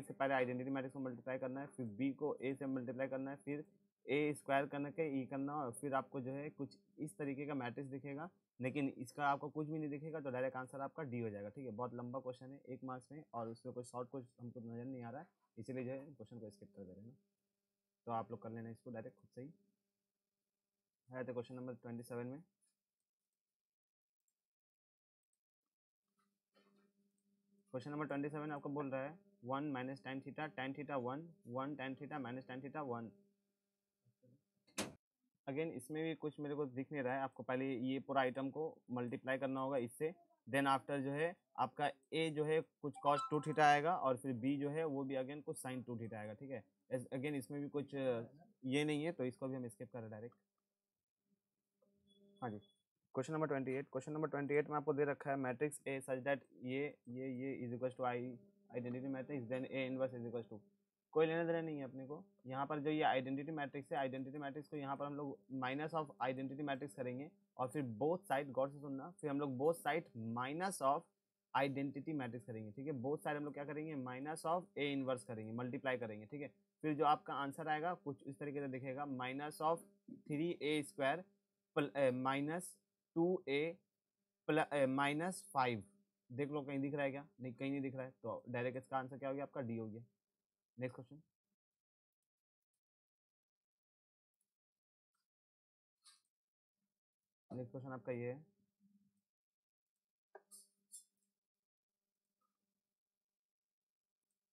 से पहले आइडेंटिटी मैट्रिक्स को मल्टीप्लाई करना है, फिर बी को ए से मल्टीप्लाई करना है, फिर ए स्क्वायर करने के ई करना, और फिर आपको जो है कुछ इस तरीके का मैट्रिक्स दिखेगा, लेकिन इसका आपको कुछ भी नहीं दिखेगा, तो डायरेक्ट आंसर आपका डी हो जाएगा। ठीक है, बहुत लंबा क्वेश्चन है 1 मार्क्स में, और उसमें कोई शॉर्ट कुछ हमको नजर नहीं आ रहा है, इसीलिए जो है क्वेश्चन को स्किप कर दे रहे हैं। तो आप लोग कर लेना इसको डायरेक्ट खुद से ही है। तो क्वेश्चन नंबर 27 में क्वेश्चन नंबर 27 आपको बोल रहा है 1 minus tan theta 1 1 tan theta minus tan theta 1। Again इसमें भी कुछ मेरे को दिख नहीं रहा है, आपको पहले ये पूरा आइटम को मल्टीप्लाई करना होगा इससे, देन आफ्टर जो है आपका ए जो है कुछ cos 2 थीटा आएगा, और फिर बी जो है वो भी अगेन कुछ sin 2 थीटा आएगा। ठीक है, अगेन इसमें भी कुछ ये नहीं है, तो इसको भी हम स्किप कर रहे हैं डायरेक्ट। हाँ जी, क्वेश्चन नंबर 28 में आपको दे रखा है मैट्रिक्स ए सच दैट ये is equal to I identity matrix, then A inverse is equal to, कोई लेना देना नहीं है अपने को। यहाँ पर जो ये आइडेंटिटी मैट्रिक्स है, आइडेंटिटी मैट्रिक्स को यहाँ पर हम लोग माइनस ऑफ आइडेंटिटी मैट्रिक्स करेंगे, और फिर बोथ साइड, गौर से सुनना, फिर हम लोग both side minus of identity matrix करेंगे। ठीक है, बोथ साइड हम लोग क्या करेंगे, माइनस ऑफ ए इनवर्स करेंगे, मल्टीप्लाई करेंगे। ठीक है, फिर जो आपका आंसर आएगा कुछ इस तरीके से दिखेगा, -3a² माइनस 2a -5। देख लो कहीं दिख रहा है क्या, नहीं कहीं नहीं दिख रहा है, तो डायरेक्ट इसका आंसर क्या हो गया, आपका डी हो गया। नेक्स्ट क्वेश्चन, नेक्स्ट क्वेश्चन आपका ये है,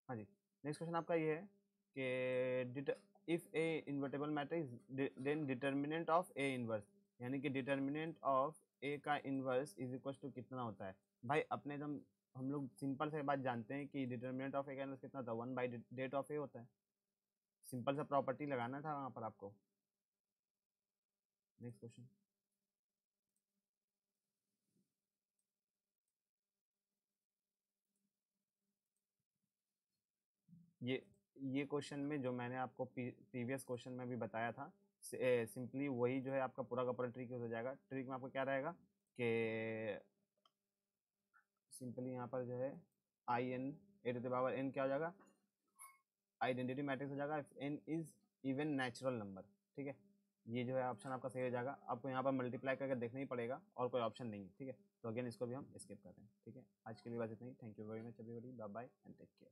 हाँ जी, नेक्स्ट क्वेश्चन आपका ये है कि if A invertible matrix then determinant of A inverse, यानी कि डिटर्मिनेंट ऑफ ए का इनवर्स इज इक्वल टू कितना होता है। भाई अपने एकदम हम लोग सिंपल से बात जानते हैं कि डिटर्मिनेंट ऑफ ए का इनवर्स कितना होता है, 1/डेट ऑफ ए होता है। सिंपल सा प्रॉपर्टी लगाना था वहाँ पर आपको। नेक्स्ट क्वेश्चन, ये ये क्वेश्चन में जो मैंने आपको प्रीवियस क्वेश्चन में भी बताया था, सिंपली वही जो है आपका पूरा का पूरा ट्रिक हो जाएगा। ट्रिक में आपको क्या रहेगा कि सिंपली यहाँ पर जो है I n A to the power n क्या हो जाएगा, आइडेंटिटी मैट्रिक्स हो जाएगा, n is even natural number. ठीक है, ये जो है ऑप्शन आपका सही हो जाएगा। आपको यहाँ पर मल्टीप्लाई करके देखना ही पड़ेगा, और कोई ऑप्शन नहीं है। ठीक है, तो अगेन इसको भी हम स्किप कर रहे हैं। ठीक है, आज के लिए बस इतना ही। Thank you very much everybody, bye bye and take care.